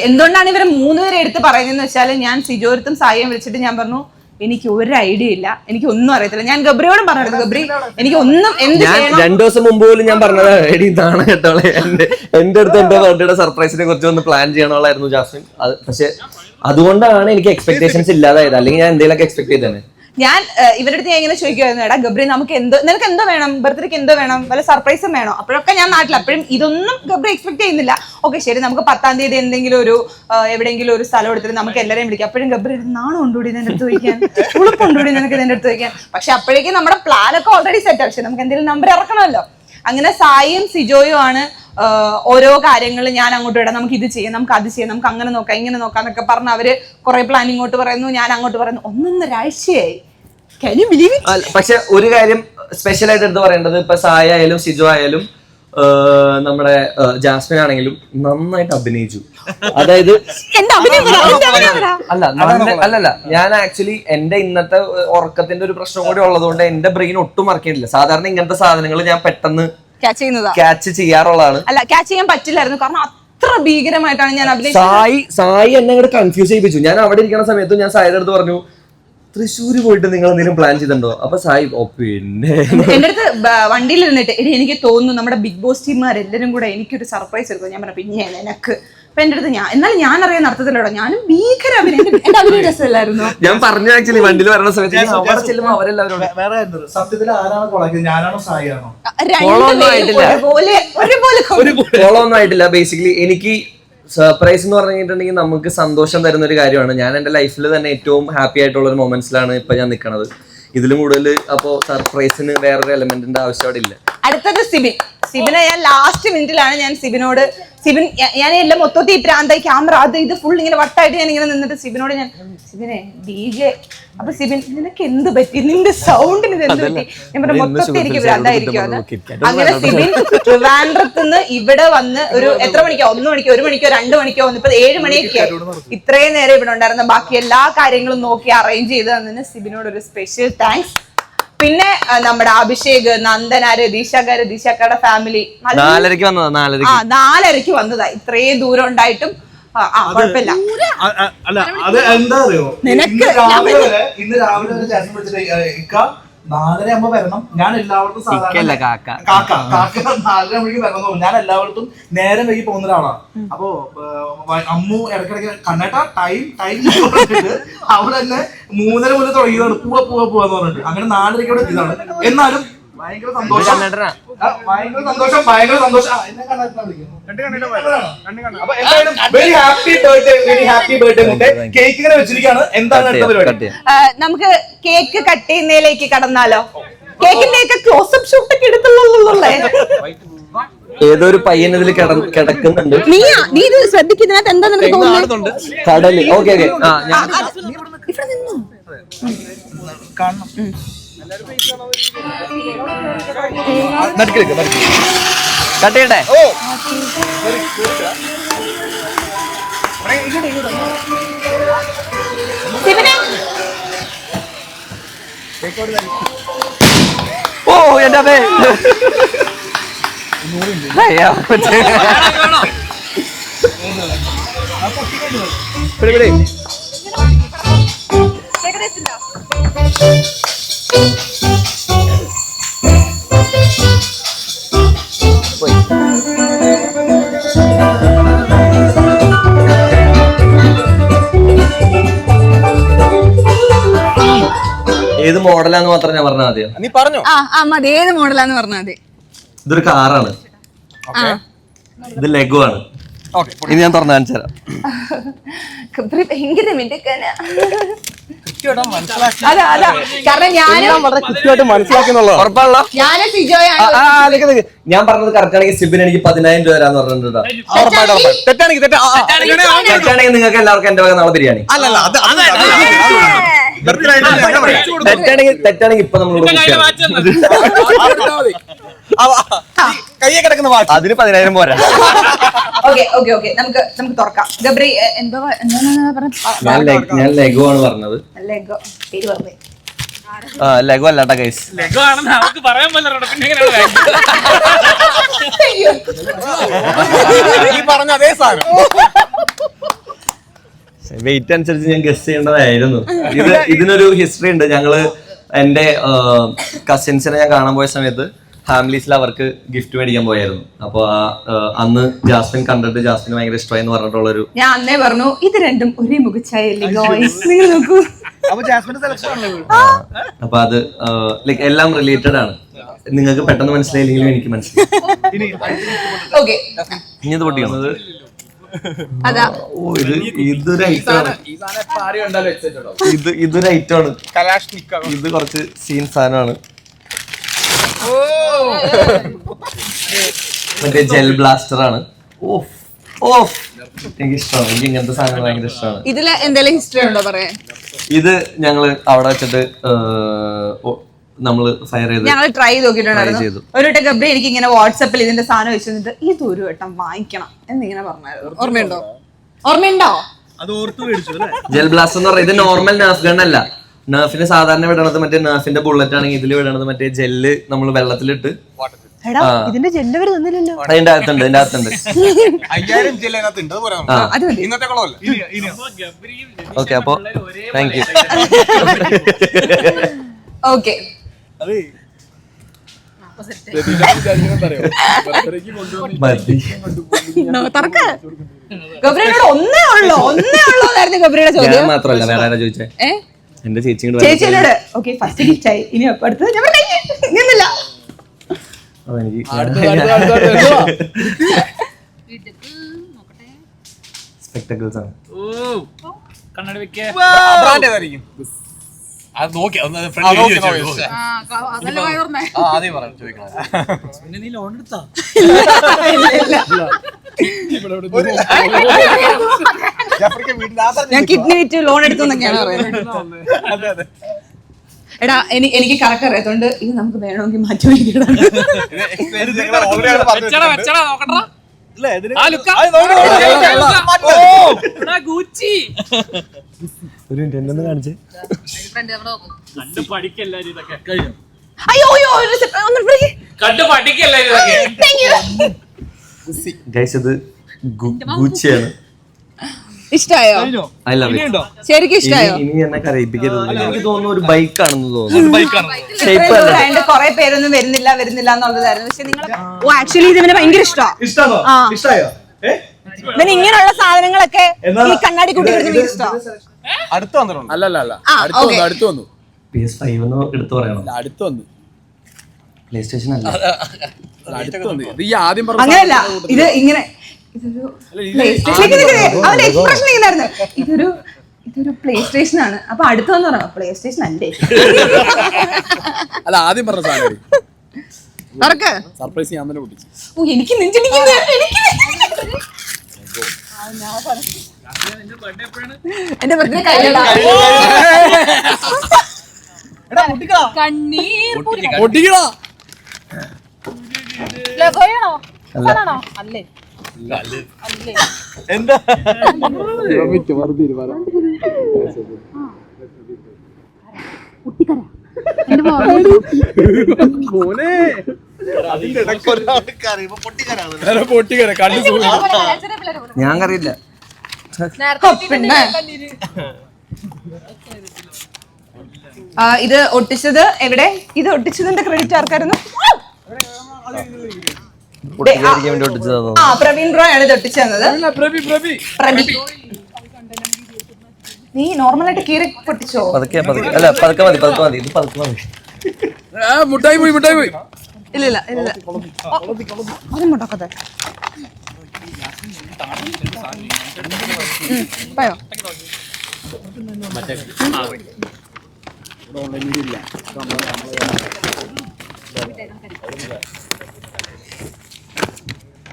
എന്തുകൊണ്ടാണ് ഇവരെ 3 പേരെ എടുത്ത് പറയുന്നതെന്ന് വെച്ചാൽ ഞാൻ സിജോരത്തും സായിയും വിളിച്ചിട്ട് ഞാൻ പറഞ്ഞു എനിക്ക് ഒരു ഐഡിയ ഇല്ല, എനിക്ക് ഒന്നും അറിയത്തില്ല. ഞാൻ ഗബ്രിയോടും പറഞ്ഞത്, ഗബ്രി എനിക്ക് ഒന്നും എന്ത് ഞാൻ ചെയ്യണം. 2 ദിവസം മുമ്പ് പോലും ഞാൻ പറഞ്ഞത് എടി ഇതാണ് കേട്ടോളെ, എന്റെ അടുത്ത് എന്റെ ബർത്ത്ഡേയുടെ സർപ്രൈസിനെ കുറിച്ച് ഒന്ന് പ്ലാൻ ചെയ്യണോളായിരുന്നു ജാസ്മിൻ. പക്ഷെ അതുകൊണ്ടാണ് എനിക്ക് എക്സ്പെക്ടേഷൻസ് ഇല്ലാതായത്, അല്ലെങ്കിൽ ഞാൻ എന്തെങ്കിലുമൊക്കെ എക്സ്പെക്ട് ചെയ്തേനെ. ഞാൻ ഇവരുടെ അടുത്ത് ഞാൻ ഇങ്ങനെ ചോദിക്കുമായിരുന്നു, എടാ ഗബ്രി നമുക്ക് നിനക്ക് എന്തോ വേണം, ബർത്ത്ഡേക്ക് എന്തോ വേണം, വല്ല സർപ്രൈസും വേണോ? അപ്പോഴൊക്കെ ഞാൻ നാട്ടിൽ, അപ്പോഴും ഇതൊന്നും ഗബ്രി എക്സ്പെക്ട് ചെയ്യുന്നില്ല. ഓക്കെ ശരി, നമുക്ക് 10-ാം തീയതി എന്തെങ്കിലും ഒരു എവിടെയെങ്കിലും ഒരു സ്ഥലം എടുത്തിട്ട് നമുക്ക് എല്ലാവരെയും വിളിക്കാം. അപ്പോഴും ഗബ്രി നാണം കൊണ്ടുകൂടി നിന്റെ അടുത്ത് ചോദിക്കാൻ, ഉളുപ്പുണ്ടൂടി നിനക്ക് നിന്റെ അടുത്ത് ചോദിക്കാൻ. പക്ഷെ അപ്പോഴേക്കും നമ്മുടെ പ്ലാനൊക്കെ ഓൾറെഡി സെറ്റ് ആവും. പക്ഷെ നമുക്ക് എന്തെങ്കിലും നമ്പർ ഇറക്കണമല്ലോ. അങ്ങനെ സായിയും സിജോയും ആണ് ഓരോ കാര്യങ്ങൾ ഞാൻ അങ്ങോട്ട് വിടാം, നമുക്ക് ഇത് ചെയ്യാം, നമുക്ക് അത് ചെയ്യാം, നമുക്ക് അങ്ങനെ നോക്കാം ഇങ്ങനെ നോക്കാം എന്നൊക്കെ പറഞ്ഞ് അവര് കുറെ പ്ലാൻ ഇങ്ങോട്ട് പറയുന്നു, ഞാൻ അങ്ങോട്ട് പറയുന്നു. 1.5 ആഴ്ചയായി. പക്ഷെ ഒരു കാര്യം സ്പെഷ്യൽ ആയിട്ട് എടുത്ത് പറയേണ്ടത്, ഇപ്പൊ സായ ആയാലും സിജോ ആയാലും നമ്മുടെ ജാസ്മിൻ ആണെങ്കിലും നന്നായിട്ട് അഭിനയിച്ചു. അതായത് അല്ലല്ല, ഞാൻ ആക്ച്വലി എന്റെ ഇന്നത്തെ ഉറക്കത്തിന്റെ ഒരു പ്രശ്നം കൂടി ഉള്ളതുകൊണ്ട് എന്റെ ബ്രെയിൻ ഒട്ടും വർക്ക് ചെയ്തില്ല. സാധാരണ ഇങ്ങനത്തെ സാധനങ്ങൾ ഞാൻ പെട്ടെന്ന് ക്യാച്ച് ചെയ്യാറുള്ളതാണ്. അല്ല, ക്യാച്ച് ചെയ്യാൻ പറ്റില്ലായിരുന്നു, കാരണം അത്ര ഭീകരമായിട്ടാണ് ഞാൻ അഭിനയിച്ചത്. സായി എന്നെ അങ്ങോട്ട് കൺഫ്യൂസ് ചെയ്യിപ്പിച്ചു. ഞാൻ അവിടെ ഇരിക്കുന്ന സമയത്ത് ഞാൻ സായിയുടെ അടുത്ത് പറഞ്ഞു, തൃശ്ശൂര് പോയിട്ട് നിങ്ങൾ എന്തെങ്കിലും പ്ലാൻ ചെയ്തിട്ടുണ്ടോ? അപ്പൊ സായി പിന്നെ എന്റെ അടുത്ത് വണ്ടിയിൽ ഇരുന്നിട്ട് എടി എനിക്ക് തോന്നുന്നു നമ്മുടെ ബിഗ് ബോസ് ടീമുകാരെല്ലാരും കൂടെ എനിക്കൊരു സർപ്രൈസ് എടുക്കും. ഞാൻ പറഞ്ഞു പിന്നെ നിനക്ക്. അപ്പൊ എന്റെ അടുത്ത് എന്നാലും ഞാൻ അറിയാൻ അർത്ഥത്തിലോടോ, ഞാനും ഭീകര അഭിനയം. എന്റെ അഭിനയം രസമല്ലായിരുന്നു. ഞാൻ പറഞ്ഞു ആക്ച്വലി വണ്ടിയിൽ വരുന്ന സമയത്ത് അവിടെ ചെല്ലുമ്പോ അവരെല്ലാവരും സത്യത്തിൽ ആരാണ് കൊളാക്കിയത്, ഞാനാണോ സായിയാണോ? ഫോളൊന്നും ആയിട്ടില്ല. ബേസിക്കലി എനിക്ക് സർപ്രൈസ് എന്ന് പറഞ്ഞിട്ടുണ്ടെങ്കിൽ നമുക്ക് സന്തോഷം തരുന്ന ഒരു കാര്യമാണ്. ഞാൻ എന്റെ ലൈഫിൽ തന്നെ ഏറ്റവും ഹാപ്പി ആയിട്ടുള്ള ഒരു മൊമെന്റ്സിലാണ് ഇപ്പൊ ഞാൻ നിൽക്കുന്നത്. ഇതിലും കൂടുതൽ അപ്പോ സർപ്രൈസിന് വേറൊരു എലമെന്റിന്റെ ആവശ്യം അവിടെ ഇല്ല. അടുത്തത് സിബിനെ ഞാൻ ലാസ്റ്റ് മിനിറ്റിലാണ് ഞാൻ സിബിൻ ഞാൻ എല്ലാം മൊത്തത്തിൽ പ്രാന്തായി ക്യാമറ അത് ഇത് ഫുൾ ഇങ്ങനെ വട്ടായിട്ട് ഞാൻ ഇങ്ങനെ നിന്നിട്ട് സിബിനോട് ഞാൻ സിബിനെ DJ അപ്പൊ സിബിൻ നിനക്ക് എന്ത് പറ്റി, നിന്റെ സൗണ്ടിന് എന്ത് പറ്റി? ഞാൻ പറഞ്ഞു മൊത്തത്തിൽ എനിക്ക് പ്രാന്തായിരിക്കും അത്. അങ്ങനെ സിബിൻ ട്രിവാൻഡ്രത്തുനിന്ന് ഇവിടെ വന്ന് ഒരു എത്ര മണിക്കോ 1 മണിക്കോ 1 മണിക്കോ 2 മണിക്കോ വന്ന് ഇപ്പൊ 7 മണിയൊക്കെ ഇത്രയും നേരം ഇവിടെ ഉണ്ടായിരുന്ന ബാക്കി എല്ലാ കാര്യങ്ങളും നോക്കി അറേഞ്ച് ചെയ്ത് തന്നതിന് സിബിനോട് ഒരു സ്പെഷ്യൽ താങ്ക്സ്. പിന്നെ നമ്മുടെ അഭിഷേക്, നന്ദന, രതീഷക്കയുടെ ഫാമിലി 4:30 വന്നതാ. ഇത്രയും ദൂരം ഉണ്ടായിട്ടും കുഴപ്പമില്ല. അല്ല അത് എന്താ അറിയോ, ഇന്ന് രാവിലെ ചേട്ടൻ വിളിച്ചിട്ട് 4:30 വരണം, ഞാൻ എല്ലായിടത്തും സാധാരണ കാക്ക 4:30 വരണം. ഞാൻ എല്ലായിടത്തും നേരം വൈകി പോകുന്ന ഒരാളാണ്. അപ്പൊ അമ്മു ഇടയ്ക്കിടയ്ക്ക് കണ്ണേട്ടാ ടൈം അവിടെ തന്നെ 3:30 മുതൽ തുടങ്ങിയതാണ് പോവാന്ന് പറഞ്ഞിട്ട്. അങ്ങനെ 4:30 ഇവിടെ എത്തിയതാണ്. എന്നാലും ഭയങ്കര സന്തോഷം. Very happy birthday. കേക്ക് ഇങ്ങനെ വെച്ചിരിക്കുകയാണ്. എന്താണ് അടുത്ത പരിപാടി? നമുക്ക് കേക്ക് കട്ട് ചെയ്യുന്നതിലേക്ക് കടന്നാലോ? കേക്കിന്റെ ഒക്കെ ക്ലോസപ്പ് ഷൂട്ട് ഒക്കെ എടുത്തുള്ളേ. ഏതൊരു പയ്യൻ ഇതിൽ കിടക്കുന്നുണ്ട്. നീ ഇത് ശ്രദ്ധിക്കുന്നതിനകത്ത് എന്താ നിനക്ക് തോന്നുന്നത്? കടല്. Okay okay. ഇവിടെ നിന്നു കാണണം. കട്ട് ചെയ്യട്ടെ. ഓ എന്റെ അമ്മേ. ഏത് മോഡലാന്ന് മാത്രം ഞാൻ പറഞ്ഞാൽ മതിയോ? നീ പറഞ്ഞു മതി, ഏത് മോഡലാന്ന് പറഞ്ഞാൽ മതി. ഇതൊരു കാറാണ്, ഇത് ലെഗോ ആണ്. ഇത് ഞാൻ തുറന്നു കാണിച്ചു തരാം. ഭയങ്കര മിടുക്കനാ. അതാ കാരണം ഞാനും സിജോയാണ്. ഞാൻ പറഞ്ഞത് കറക്റ്റ് ആണെങ്കിൽ സിബിന് എനിക്ക് 10,000 രൂപ തരാന്ന് പറഞ്ഞിട്ടുണ്ടോ? തെറ്റാണെങ്കിൽ നിങ്ങൾക്ക് എല്ലാവർക്കും എന്റെ വക നാളെ ബിരിയാണി. തെറ്റാണെങ്കിൽ ഇപ്പൊ നമ്മളോട് കയ്യെ കിടക്കുന്ന അതിന് 10,000 പോരാ. ഓക്കെ നമുക്ക് തുറക്കാം. ഗബ്രി ഞാൻ ലെഗോ ആണ് പറഞ്ഞത്. ലെഗോ പേര് പറഞ്ഞേ. ലെഗോ അല്ലാട്ടാ ഗൈസ്. ലെഗോ ആണെന്ന് അവർക്ക് പറയാൻ പറ്റില്ല. പിന്നെ ഈ പറഞ്ഞ അതേ സാധനം. വെയിറ്റ് അനുസരിച്ച് ഞാൻ ഗസ് ചെയ്യേണ്ടതായിരുന്നു. ഇതിനൊരു ഹിസ്റ്ററി ഉണ്ട്. ഞങ്ങള് എൻ്റെ കസിൻസിനെ ഞാൻ കാണാൻ പോയ സമയത്ത് ഫാമിലീസിൽ അവർക്ക് ഗിഫ്റ്റ് മേടിക്കാൻ പോയായിരുന്നു. അപ്പൊ അന്ന് ജാസ്മിൻ കണ്ടിട്ട് ജാസ്മിന് ഭയങ്കര ഇഷ്ടമായി എന്ന് പറഞ്ഞിട്ടുള്ളൊരു, ഞാൻ അന്നേ പറഞ്ഞു ഇത് രണ്ടും ഒരേ മുഖച്ചായല്ലേ ഗോയ്സ്, നിങ്ങൾ നോക്കൂ. അപ്പൊ അത് ലൈക്ക് എല്ലാം റിലേറ്റഡ് ആണ്. നിങ്ങൾക്ക് പെട്ടെന്ന് മനസ്സിലായില്ലെങ്കിലും എനിക്ക് മനസ്സിലായി. ഓക്കെ, ഇനി ഇത് പൊട്ടിക്കുന്നത് അതാ. ഓ ഇതൊരു ഐറ്റമാണ്. ഇതൊരു ഐറ്റമാണ്. ഇത് കുറച്ച് സീൻ സാധനമാണ്. മറ്റേ ജെൽ ബ്ലാസ്റ്റർ ആണ്. ഓഫ് ഓഫ് എനിക്ക് ഇഷ്ടമാണ്. എനിക്ക് ഇങ്ങനത്തെ സാധനങ്ങൾ ഭയങ്കര ഇഷ്ടമാണ്. ഇതില് എന്തെങ്കിലും ഹിസ്റ്ററി ഉണ്ടോ പറയാൻ? ഇത് ഞങ്ങള് അവിടെ വെച്ചിട്ട് നമ്മള് ഫയർ ചെയ്ത് ഞങ്ങൾ ട്രൈ ചെയ്ത് നോക്കിയിട്ടുണ്ടായിരുന്നു. ഒരു വട്ടം ഗബ്രി എനിക്ക് ഇങ്ങനെ വാട്സാപ്പിൽ ഇതിന്റെ സാധനം വെച്ച് തന്നിട്ട് ഇത് ഒരു വട്ടം വാങ്ങിക്കണം എന്നിങ്ങനെ പറഞ്ഞായിരുന്നു. ഓർമ്മയുണ്ടോ? ജെൽ ബ്ലാസ്റ്റർ എന്ന് പറഞ്ഞാൽ ഇത് നോർമൽ നെർഫ് ഗൺ അല്ല. നെർഫിന് സാധാരണ വിടണത് മറ്റേ നെർഫിന്റെ ബുള്ളറ്റ് ആണെങ്കിൽ ഇതിൽ വിടണത് മറ്റേ ജെല്ല് നമ്മൾ വെള്ളത്തിലിട്ട് ഇതിന്റെ ജെല്ല് വരെ തന്നില്ലല്ലോ. അതിന്റെ അകത്തുണ്ട്. 5000 ജെൽ അതിനകത്തുണ്ട്. അത് പോരാ ഇന്നത്തെ കുളമല്ല. ഓക്കെ, അപ്പൊ താങ്ക് യു. ഓക്കെ, ഗബ്രിയോട് ഒന്നേ ഉള്ളോ എന്നായിരുന്നു ഗബ്രിയുടെ ചോദ്യം. ഞാൻ മാത്രമല്ല, വേറെ ആരാ ചോദിച്ചേ? എന്റെ ചേച്ചിയോട്. ഓക്കെ, ഫസ്റ്റ് ഗിഫ്റ്റ് ആയി. ഇനി അപ്പൊ അടുത്തത് ഇങ്ങനല്ല. സ്പെക്ടക്കിൾസ് ആണ്. കണ്ണട വെക്കേ ബ്രാൻഡ് ഏതായിരിക്കും? അത് നോക്കി ആദ്യം പറഞ്ഞു ചോദിക്കണം. പിന്നെ നീ ലോൺ എടുത്താ? ഞാൻ കിഡ്നി വിറ്റ് ലോൺ എടുത്തു എന്നൊക്കെയാണ് പറയുന്നത്. എടാ എനിക്ക് കറക്റ്റ് അറിയാത്തോണ്ട് ഇത് നമുക്ക് വേണമെങ്കിൽ മാറ്റി മേടിക്കണം. വെച്ചടാ നോക്കട്ടാ. ഒരു മിനിറ്റ് എന്നെ കാണിച്ചേ. കണ്ട് പഠിക്കല്ലാരും ഇതൊക്കെ കഴിഞ്ഞു. അയ്യോ കണ്ട് പഠിക്കല്ലാരും ഇതൊക്കെ. ഗൈസ് ഇത് ഗുച്ചിയാണ്. ഇഷ്ടായോ? I love it. ശരിക്കും ഇഷ്ടായോ? ഇനി എന്നെ കരയിപ്പിക്കരുത്. എനിക്ക് തോന്നുന്നു ഒരു ബൈക്കാണെന്ന് തോന്നുന്നു. കൊറേ പേരൊന്നും വരുന്നില്ല എന്നുള്ളതായിരുന്നു. പക്ഷെ നിങ്ങൾ ആക്ച്വലി ഇത് ഇവന് ഭയങ്കര ഇഷ്ടമായോ? ഇവന് ഇങ്ങനെയുള്ള സാധനങ്ങളൊക്കെ ഈ കണ്ണാടി കൂട്ടി വരുന്നത് ഇഷ്ടമാണ്. അടുത്ത് വന്നിട്ടുണ്ട്. അല്ല അടുത്ത് വന്നു. PS5 എന്ന് എടുത്തു പറയണം. അടുത്ത് വന്നു. പ്ലേ സ്റ്റേഷൻ അല്ല, അടുത്ത് വന്നു. ഇത് ഈ ആദ്യം പറഞ്ഞ അങ്ങനെയല്ല, ഇത് ഇങ്ങനെ അവന്റെ എക്സ്പ്രഷൻ ഇങ്ങനായിരുന്നു. ഇതൊരു പ്ലേ സ്റ്റേഷൻ ആണ്. അപ്പൊ അടുത്തെന്ന് പറഞ്ഞ പ്ലേ സ്റ്റേഷൻ അല്ലേ? അല്ല, ആദ്യം പറഞ്ഞ സാധനം സർപ്രൈസ് ഞാൻ തന്നെ പൊട്ടിച്ചു. ഓ, എനിക്ക് നെഞ്ചിടിക്കുന്നു. എന്റെ ബർത്ത്ഡേ കഴിഞ്ഞടാ. പൊട്ടിക്കടാ. അല്ലേ? എന്താ പൊട്ടിക്കര കണ്ടു. ഞാൻ അറിയില്ല. പിന്നെ ഇത് ഒട്ടിച്ചത് എവിടെ? ഇത് ഒട്ടിച്ചതിന്റെ ക്രെഡിറ്റ് ആർക്കായിരുന്നു? പ്രവീൺ ബ്രോ ആണ് ഇത് ഒട്ടിച്ചു തന്നത്. നീ നോർമലായിട്ട് കീറി പൊട്ടിച്ചോ? പതുക്കെ അല്ല, പതുക്കെ മതി. ഇത് പതുക്കെ മതി. മുട്ടായി പോയി. ഇല്ല അതും മുട്ടക്കത്തെ പോയോ?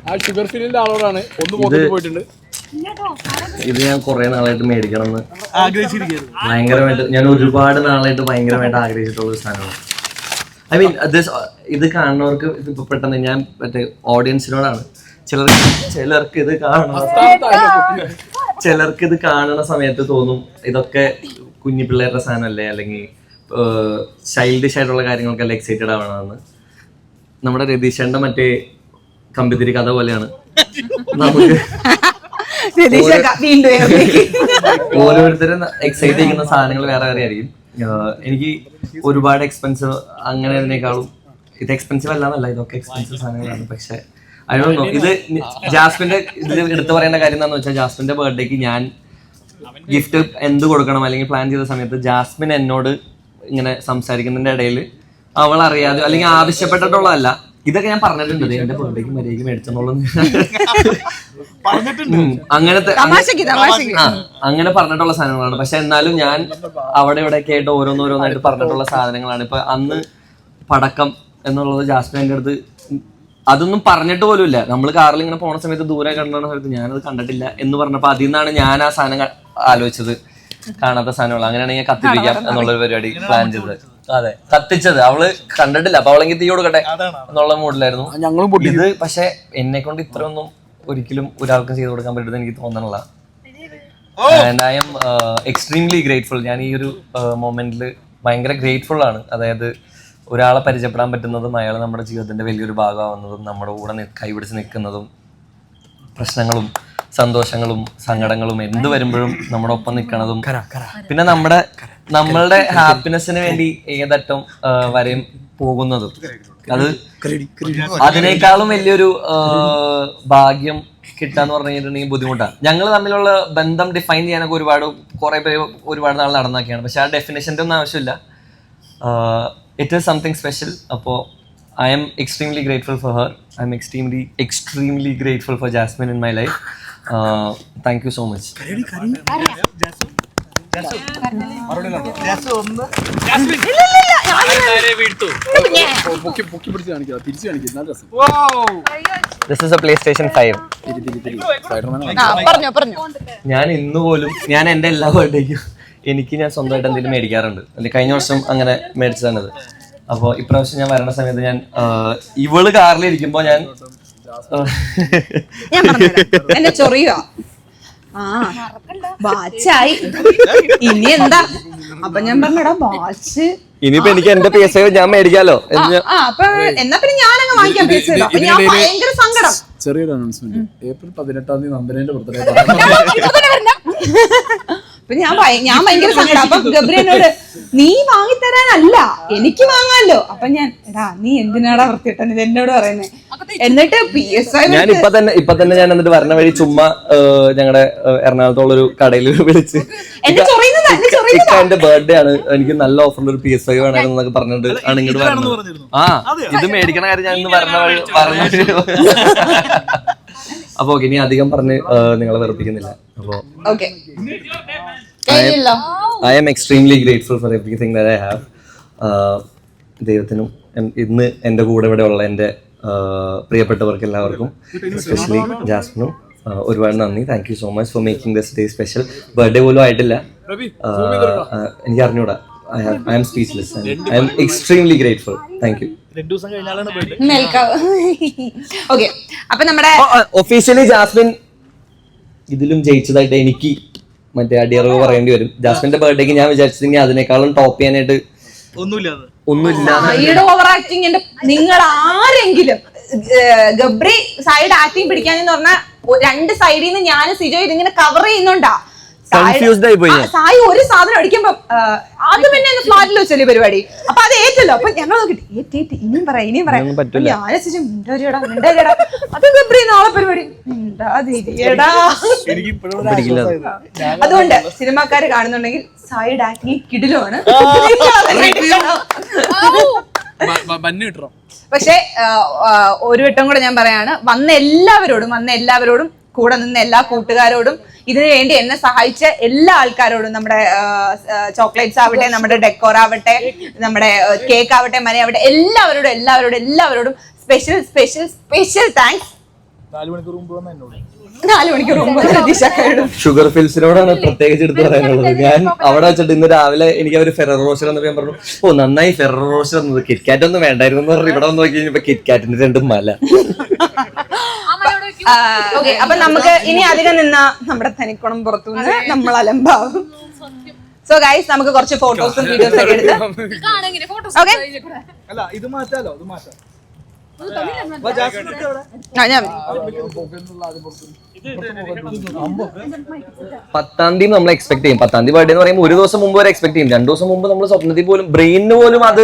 ആ ഷുഗർ ഫില്ലിന്റെ ആളോടാണ് ഒന്ന് പോയിട്ടുണ്ട്. ഇത് ഞാൻ കുറെ നാളായിട്ട് മേടിക്കണം എന്ന് ഭയങ്കരമായിട്ട്, ഞാൻ ഒരുപാട് നാളായിട്ട് ഭയങ്കരമായിട്ട് ആഗ്രഹിച്ചിട്ടുള്ള ഒരു സാധനമാണ്. ഐ മീൻ ഇത് കാണുന്നവർക്ക് ഇപ്പൊ പെട്ടെന്ന് ഞാൻ മറ്റേ ഓഡിയൻസിനോടാണ്, ചിലർക്ക് ഇത് കാണുന്ന സമയത്ത് തോന്നും ഇതൊക്കെ കുഞ്ഞു പിള്ളേരുടെ സാധനമല്ലേ, അല്ലെങ്കിൽ ചൈൽഡിഷ് ആയിട്ടുള്ള കാര്യങ്ങൾക്കെല്ലാം എക്സൈറ്റഡ് ആവണമെന്ന്. നമ്മുടെ രതീഷന്റെ മറ്റേ കമ്പിത്തിരി കഥ പോലെയാണ് നമുക്ക് വീണ്ടും ഓരോരുത്തരും എക്സൈറ്റ് ചെയ്യുന്ന സാധനങ്ങൾ വേറെ വേറെ ആയിരിക്കും. എനിക്ക് ഒരുപാട് എക്സ്പെൻസീവ് അങ്ങനെ അതിനേക്കാളും ഇത് എക്സ്പെൻസീവ് അല്ലാന്നല്ല, ഇതൊക്കെ എക്സ്പെൻസീവ് സാധനങ്ങളാണ്. പക്ഷെ ഐ ഡോണ്ട് നോ, ഇത് ജാസ്മിന്റെ ഇതിൽ എടുത്തു പറയേണ്ട കാര്യം എന്താണെന്ന് വെച്ചാൽ ജാസ്മിന്റെ ബർത്ത്ഡേക്ക് ഞാൻ ഗിഫ്റ്റ് എന്ത് കൊടുക്കണം അല്ലെങ്കിൽ പ്ലാൻ ചെയ്ത സമയത്ത് ജാസ്മിൻ എന്നോട് ഇങ്ങനെ സംസാരിക്കുന്നതിന്റെ ഇടയിൽ അവൾ അറിയാതെ അല്ലെങ്കിൽ ആവശ്യപ്പെട്ടിട്ടുള്ളതല്ല, ഇതൊക്കെ ഞാൻ പറഞ്ഞിട്ടുണ്ട് എന്റെ ബർത്ത്ഡേക്ക് മര്യാദയ്ക്ക് മേടിച്ചെന്നുള്ളത് അങ്ങനത്തെ അങ്ങനെ പറഞ്ഞിട്ടുള്ള സാധനങ്ങളാണ്. പക്ഷെ എന്നാലും ഞാൻ അവിടെ ഇവിടെയൊക്കെ ആയിട്ട് ഓരോന്നോരോന്നായിട്ട് പറഞ്ഞിട്ടുള്ള സാധനങ്ങളാണ്. ഇപ്പൊ അന്ന് പടക്കം എന്നുള്ളത് ജാസ്മിൻ എൻ്റെ അടുത്ത് അതൊന്നും പറഞ്ഞിട്ട് പോലും ഇല്ല. നമ്മൾ കാറിൽ ഇങ്ങനെ പോണ സമയത്ത് ദൂരെ കണ്ട സമയത്ത് ഞാനത് കണ്ടിട്ടില്ല എന്ന് പറഞ്ഞപ്പോ അതിൽ നിന്നാണ് ഞാൻ ആ സാധനം ആലോചിച്ചത്, കാണാത്ത സാധനങ്ങൾ. അങ്ങനെയാണെങ്കിൽ കത്തിപ്പിക്കാം എന്നുള്ളൊരു പരിപാടി പ്ലാൻ ചെയ്തത്. അതെ, കത്തിച്ചത് അവള് കണ്ടിട്ടില്ല, അപ്പൊ അവളെങ്കിൽ തീ കൊടുക്കട്ടെ എന്നുള്ള മൂഡിലായിരുന്നു ഞങ്ങളും. ഇത് പക്ഷെ എന്നെ കൊണ്ട് ഇത്രയൊന്നും ഒരിക്കലും ഒരാൾക്കും ചെയ്ത് കൊടുക്കാൻ പറ്റുന്നത് എനിക്ക് തോന്നണില്ല. And I am extremely grateful. ഞാൻ ഈ ഒരു മൊമെന്റിൽ ഭയങ്കര ഗ്രേറ്റ്ഫുൾ ആണ്. അതായത് ഒരാളെ പരിചയപ്പെടാൻ പറ്റുന്നതും അയാൾ നമ്മുടെ ജീവിതത്തിന്റെ വലിയൊരു ഭാഗമാവുന്നതും നമ്മുടെ കൂടെ കൈപിടിച്ച് നിൽക്കുന്നതും പ്രശ്നങ്ങളും സന്തോഷങ്ങളും സങ്കടങ്ങളും എന്ത് വരുമ്പോഴും നമ്മുടെ ഒപ്പം നിൽക്കണതും പിന്നെ നമ്മളുടെ ഹാപ്പിനെസ്സിന് വേണ്ടി ഏതറ്റം വരെയും പോകുന്നതും അത് അതിനേക്കാളും വലിയൊരു ഭാഗ്യം കിട്ടാന്ന് പറഞ്ഞു കഴിഞ്ഞിട്ടുണ്ടെങ്കിൽ ബുദ്ധിമുട്ടാണ്. ഞങ്ങൾ തമ്മിലുള്ള ബന്ധം ഡിഫൈൻ ചെയ്യാനൊക്കെ കുറെ പേര് ഒരുപാട് നാൾ നടന്നാക്കിയാണ്. പക്ഷെ ആ ഡെഫിനേഷൻ്റെ ഒന്നും ആവശ്യമില്ല. It is something special. അപ്പോൾ I am extremely grateful for her. I am extremely grateful for Jasmine in my life. Thank you so much. This is a PlayStation 5. ഞാൻ ഇന്ന് പോലും ഞാൻ എൻ്റെ എല്ലാ ബർത്ത്ഡേക്കും എനിക്ക് ഞാൻ സ്വന്തമായിട്ട് എന്തെങ്കിലും മേടിക്കാറുണ്ട്. അല്ലെങ്കിൽ കഴിഞ്ഞ വർഷം അങ്ങനെ മേടിച്ചതാണത്. അപ്പോൾ ഇപ്രാവശ്യം ഞാൻ വരണ സമയത്ത് ഞാൻ ഇവള് കാറിലിരിക്കുമ്പോ ഞാൻ എന്നെ ചൊറിയുക ബാച്ചായി ഇനി എന്താ. അപ്പൊ ഞാൻ പറഞ്ഞടാ ബാച്ച് ഇനിയിപ്പോ എനിക്ക് എന്റെ PS5 ഞാൻ മേടിക്കാലോ. അപ്പൊ എന്നാ പിന്നെ ഞാനങ്ങ് വാങ്ങിക്കാം PS5. അപ്പൊ ഞാൻ ഭയങ്കര സങ്കടം. ചെറിയൊരു അനൗൺസ്മെന്റ്, ഏപ്രിൽ 18 നന്ദനേന്റെ ബർത്ത്ഡേ. അപ്പൊ ഞാൻ ഭയങ്കര സങ്കടം. അപ്പൊ ഗബ്രിയനോട് നീ വാങ്ങിത്തരാനല്ല എനിക്ക് വാങ്ങാലോ. അപ്പൊ ഞാൻ എടാ നീ എന്തിനാടാ വൃത്തിയിട്ടത് ഇത് എന്നോട് പറയുന്നേ. എന്നിട്ട് PS5 ഞാൻ ഇപ്പൊ തന്നെ ഞാൻ എന്നിട്ട് വരണ വഴി ചുമ്മാ ഞങ്ങളുടെ എറണാകുളത്തുള്ള ഒരു കടയിൽ വിളിച്ച് എന്റെ ബർത്ത്ഡേ ആണ്, എനിക്ക് നല്ല ഓഫറിൽ ഒരു PS5 വേണമെന്ന് എന്നൊക്കെ പറഞ്ഞിട്ട് ആണ് ഇങ്ങോട്ട് വരുന്നത്. ഇത് മേടിക്കണ കാര്യം ഞാൻ ഇന്ന് വരണ വഴി പറഞ്ഞു. അപ്പൊ ഓക്കെ, ഇനി അധികം പറഞ്ഞ് നിങ്ങളെ വെറുപ്പിക്കുന്നില്ല. അപ്പൊ I am extremely grateful for everything that I have. ദൈവത്തിനും ഇന്ന് എൻ്റെ കൂടെ ഇവിടെ ഉള്ള എൻ്റെ പ്രിയപ്പെട്ടവർക്ക് എല്ലാവർക്കും, എസ്പെഷ്യലി ജാസ്മിനും ഒരുപാട് നന്ദി. Thank you so much for making this day special. Birthday പോലും ആയിട്ടില്ല, എനിക്ക് അറിഞ്ഞൂടാ. I am speechless. I am extremely grateful. Thank you. Okay, അപ്പൊ നമ്മുടെ ഒഫീഷ്യലി ജാസ്മിൻ ഇതിലും ജയിച്ചതായിട്ട് എനിക്ക് മറ്റേ അടിയറവ് പറയേണ്ടി വരും. ജാസ്മിന്റെ ബർത്ത്ഡേക്ക് ഞാൻ വിചാരിച്ചെങ്കിൽ അതിനേക്കാളും ടോപ്പ് ചെയ്യാനായിട്ട് ഒന്നുമില്ല. ഓവർ ആക്ടിങ് നിങ്ങൾ ആരെങ്കിലും ഗബ്രി സൈഡ് ആക്ടിങ് പിടിക്കാനെന്ന് പറഞ്ഞാൽ രണ്ട് സൈഡിൽ നിന്ന് ഞാൻ സിജോ ഇതിങ്ങനെ കവർ ചെയ്യുന്നുണ്ടാ. സായി ഒരു സാധനം അടിക്കുമ്പോ അത് പിന്നെ ഫ്ലാറ്റിൽ വെച്ചല്ലേ പരിപാടി. അപ്പൊ അത് ഏറ്റല്ലോ. അപ്പൊ ഞങ്ങൾ നോക്കിട്ട് ഇനിയും പറയാം ഞാൻ സിജോ മിണ്ടടാ അത് ഗബ്രി നാളെ പരിപാടി മിണ്ടാതിരിയടാ. അതുകൊണ്ട് സിനിമാക്കാര് കാണുന്നുണ്ടെങ്കിൽ സൈഡ് ആക്ടിങ് കിടിലുമാണ്. പക്ഷെ ഒരു വട്ടം കൂടെ ഞാൻ പറയാണ്, വന്ന എല്ലാവരോടും കൂടെ നിന്ന് എല്ലാ കൂട്ടുകാരോടും ഇതിനു വേണ്ടി എന്നെ സഹായിച്ച എല്ലാ ആൾക്കാരോടും, നമ്മുടെ ചോക്ലേറ്റ്സ് ആവട്ടെ, നമ്മുടെ ഡെക്കോർ ആവട്ടെ, നമ്മുടെ കേക്ക് ആവട്ടെ, മനയാവട്ടെ, എല്ലാവരോടും സ്പെഷ്യൽ താങ്ക്സ്. 4 മണിക്കൂർ മുമ്പ് ഷുഗർ ഫിൽസിനോടാണ് പ്രത്യേകിച്ച് എടുത്ത് പറയാനുള്ളത്. ഞാൻ അവിടെ വെച്ചിട്ട് ഇന്ന് രാവിലെ എനിക്ക് അവർ ഫെററോ റോസ്റ്റർ എന്ന് ഞാൻ പറഞ്ഞു, ഓ നന്നായി ഫെററോ റോസ്റ്റർ എന്നത്, കിറ്റ്കാറ്റ് ഒന്നും വേണ്ടായിരുന്നു എന്ന് പറഞ്ഞു. ഇവിടെ വന്ന് നോക്കി കഴിഞ്ഞപ്പോ കിറ്റ്കാറ്റിന്റെ 2 മല. അപ്പൊ നമുക്ക് ഇനി അധികം നിന്നാ നമ്മുടെ തനിക്കുണം പുറത്തുനിന്ന് നമ്മൾ അലമ്പാവും. സോ ഗൈസ്, നമുക്ക് കുറച്ച് ഫോട്ടോസും വീഡിയോസും ഒക്കെ എടുത്ത് ഞാൻ 10ാം തീയതി നമ്മൾ എക്സ്പെക്ട് ചെയ്യും. 10ാം തീയതി ബർത്ത്ഡേ എന്ന് പറയുമ്പോൾ ഒരു ദിവസം മുമ്പ് വരെ എക്സ്പെക്ട് ചെയ്യും. 2 ദിവസം മുമ്പ് നമ്മൾ സ്വപ്നത്തിൽ പോലും ബ്രെയിനിന് പോലും അത്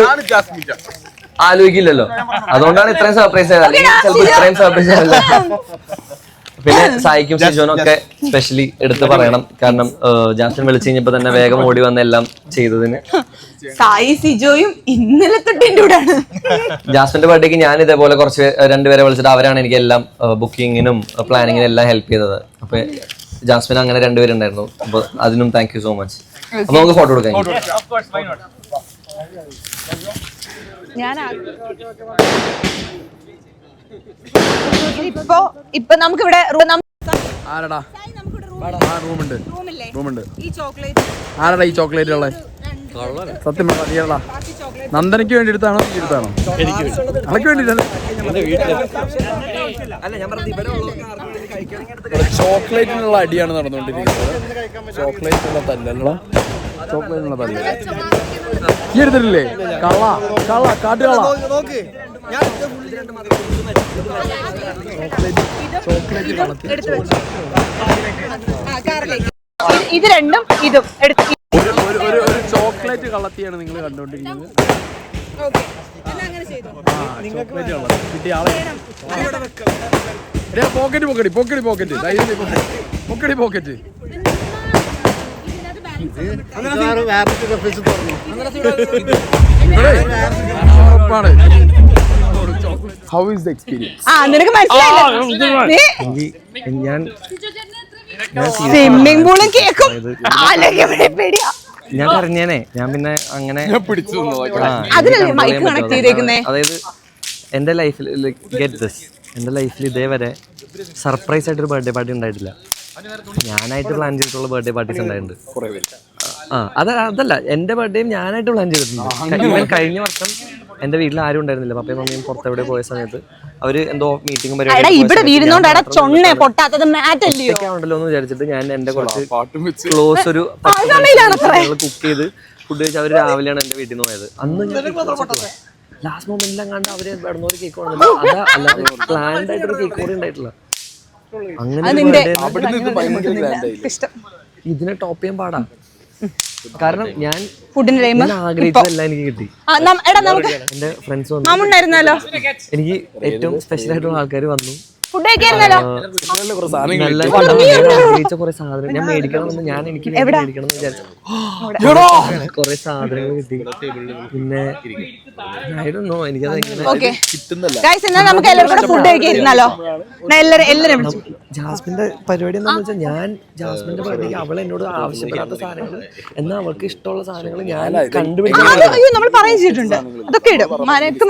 ആലോചിക്കില്ലല്ലോ. അതുകൊണ്ടാണ് ഇത്രയും സർപ്രൈസ് ആയത്. അല്ലെങ്കിൽ ചിലപ്പോൾ ഇത്രയും സർപ്രൈസ് ആയല്ല. പിന്നെ സായിക്കും സിജോനും ഒക്കെ സ്പെഷ്യലി എടുത്ത് പറയണം. കാരണം ജാസ്മിൻ വിളിച്ചു കഴിഞ്ഞപ്പോ തന്നെ വേഗം ഓടി വന്ന് എല്ലാം ചെയ്തതിന്. സായി സിജോയും ഇന്നലെ തൊട്ട് എന്റെ കൂടെയാണ്. ജാസ്മിന്റെ ബർത്ത്ഡേക്ക് ഞാൻ ഇതേപോലെ കുറച്ച് 2 പേരെ വിളിച്ചിട്ട് അവരാണ് എനിക്ക് എല്ലാം ബുക്കിങ്ങിനും പ്ലാനിങ്ങിനും എല്ലാം ഹെൽപ്പ് ചെയ്തത്. അപ്പൊ ജാസ്മിൻ അങ്ങനെ 2 പേരുണ്ടായിരുന്നു. അപ്പൊ അതിനും താങ്ക് യു സോ മച്ച്. അപ്പൊ നമുക്ക് ഫോട്ടോ എടുക്കാം. ഇപ്പൊ നമുക്ക് ഇവിടെ ആരടാ റൂമുണ്ട് റൂമുണ്ട്. ഈ ചോക്ലേറ്റ് ആരടാ ഈ ചോക്ലേറ്റ് ഉള്ളത്? സത്യം പറയടാ, നന്ദനയ്ക്ക് വേണ്ടി എടുത്താണോ നീ എടുത്താണോ? അനക്ക് വേണ്ടിട്ടല്ലേ? ചോക്ലേറ്റിനുള്ള അടിയാണ് നടന്നുകൊണ്ടിരിക്കുന്നത്. ചോക്ലേറ്റിനുള്ള തല്ലല്ലോ, ചോക്ലേറ്റിനുള്ള തല്ല. ഈ എടുത്തിട്ടില്ലേ? കള്ള കള്ള കാട്ടുകള്ള. ഇത് രണ്ടും ഇതും എടുത്ത് ഒരു ചോക്ലേറ്റ് കള്ളത്തിയാണ് നിങ്ങൾ കണ്ടുകൊണ്ടിരിക്കുന്നത്. ചോക്ലേറ്റ് കള്ളത്തി കിട്ടിയ ആളെ pocket pocket pocket pocket pocket pocket. How is the experience? നിനക്ക് മനസ്സിലായില്ല? ഞാൻ സ്വിമ്മിംഗ് പൂളും കേക്കും പേടിയാ. ഞാൻ പറഞ്ഞേനെ, ഞാൻ പിന്നെ അങ്ങനെ അതിനല്ലേ മൈക്ക് കണക്ട് ചെയ്തേക്കുന്നേ. അതായത് എന്റെ ലൈഫിൽ ഗെറ്റ് ദിസ്, എന്റെ ലൈഫിൽ ഇതേവരെ സർപ്രൈസ് ആയിട്ടൊരു ബർത്ത്ഡേ പാർട്ടി ഉണ്ടായിട്ടില്ല. ഞാനായിട്ട് പ്ലാൻ ചെയ്തിട്ടുള്ള ബർത്ത്ഡേ പാർട്ടീസ് ഉണ്ടായിട്ടുണ്ട്. അതല്ല, എന്റെ ബർത്ത്ഡേയും ഞാനായിട്ട് പ്ലാൻ ചെയ്തിട്ടുണ്ട്. കഴിഞ്ഞ വർഷം എന്റെ വീട്ടിൽ ആരും ഉണ്ടായിരുന്നില്ല. പപ്പയും മമ്മിയും പുറത്തെവിടെ പോയ സമയത്ത് അവര് എന്തോ മീറ്റിംഗും പരിപാടിയുണ്ടല്ലോ എന്ന് വിചാരിച്ചിട്ട് ഞാൻ എന്റെ കുറച്ച് ക്ലോസ് ഒരു കുക്ക് ചെയ്ത് ഫുഡ് കഴിച്ച് അവര് രാവിലെയാണ് എന്റെ വീട്ടിൽ നിന്ന് പോയത്. അന്ന് ലാസ്റ്റ് മൊമെന്റിലും കണ്ട് അവര് ഇടന്നൊരു കേക്ക് കൊണ്ടല്ലോ. അതാ അല്ലാതെ പ്ലാൻഡ് ആയിട്ടൊരു കേക്ക് കൂടി ഉണ്ടായിട്ടില്ല. അങ്ങനെ ഇതിനെ ടോപ്പ് ചെയ്യാൻ പാടാ. കാരണം ഞാൻ ആഗ്രഹിച്ചതെല്ലാം എനിക്ക് കിട്ടി. എന്റെ ഫ്രണ്ട്സ് വന്നു, എനിക്ക് ഏറ്റവും സ്പെഷ്യൽ ആയിട്ടുള്ള ആൾക്കാർ വന്നു. ആഗ്രഹിച്ച കുറെ സാധനങ്ങൾ ഞാൻ മേടിക്കണമെന്ന് ഞാൻ എനിക്ക് മേടിക്കണം എന്ന് വിചാരിച്ചു. കുറെ സാധനങ്ങൾ കിട്ടി. പിന്നെ ജാസ്മിന്റെ പരിപാടി എന്താണെന്ന് വെച്ചാൽ ഞാൻ ജാസ്മിന്റെ പരിപാടിക്ക് അവൾ എന്നോട് ആവശ്യപ്പെടാത്ത സാധനങ്ങൾ എന്നാൽ അവൾക്ക് ഇഷ്ടമുള്ള സാധനങ്ങൾ ഞാൻ കണ്ടുപിടിച്ചിട്ടുണ്ട്. അതൊക്കെ ഇടും,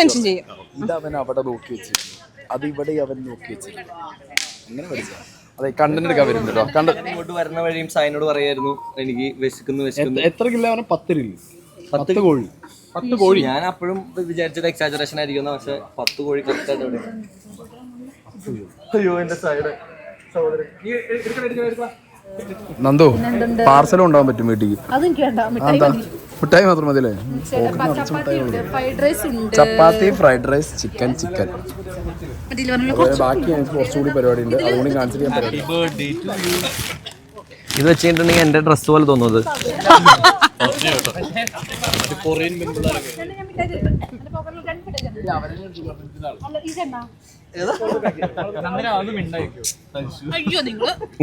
മെൻഷൻ ചെയ്യും. ഇതവൻ അവിടെ നോക്കി വെച്ചു, അത് ഇവിടെ അവൻ നോക്കി വെച്ചു. അങ്ങനെ പഠിച്ച അതെ കണ്ടന്റ് എടുക്കാൻ വരുന്നുണ്ട് കേട്ടോ. ഇങ്ങോട്ട് വരുന്ന വഴിയും സായിനോട് പറയായിരുന്നു എനിക്ക് വിശക്കുന്നു. എത്ര കിലോ? 10 കിലോ. 10 കോഴി. 10 കോഴി. ഞാൻ അപ്പോഴും വിചാരിച്ചത് എക്സാജറേഷൻ ആയിരിക്കും, പക്ഷെ 10 കോഴി കറക്റ്റായിട്ട് അവിടെ. അയ്യോ എന്റെ സൈഡ് നന്ദു പാർസലും ഉണ്ടാവാൻ പറ്റും വീട്ടിൽ. മിഠായി മാത്രം മതിയല്ലേ? ചപ്പാത്തി, ഫ്രൈഡ് റൈസ്, ചിക്കൻ. ബാക്കി കുറച്ചുകൂടി പരിപാടി ഉണ്ട്, അതുകൊണ്ട് കാണിച്ചിട്ട് ഞാൻ പരിപാടി. ഇത് വെച്ചിട്ടുണ്ടെങ്കിൽ എന്റെ ഡ്രസ് പോലെ തോന്നുന്നത്.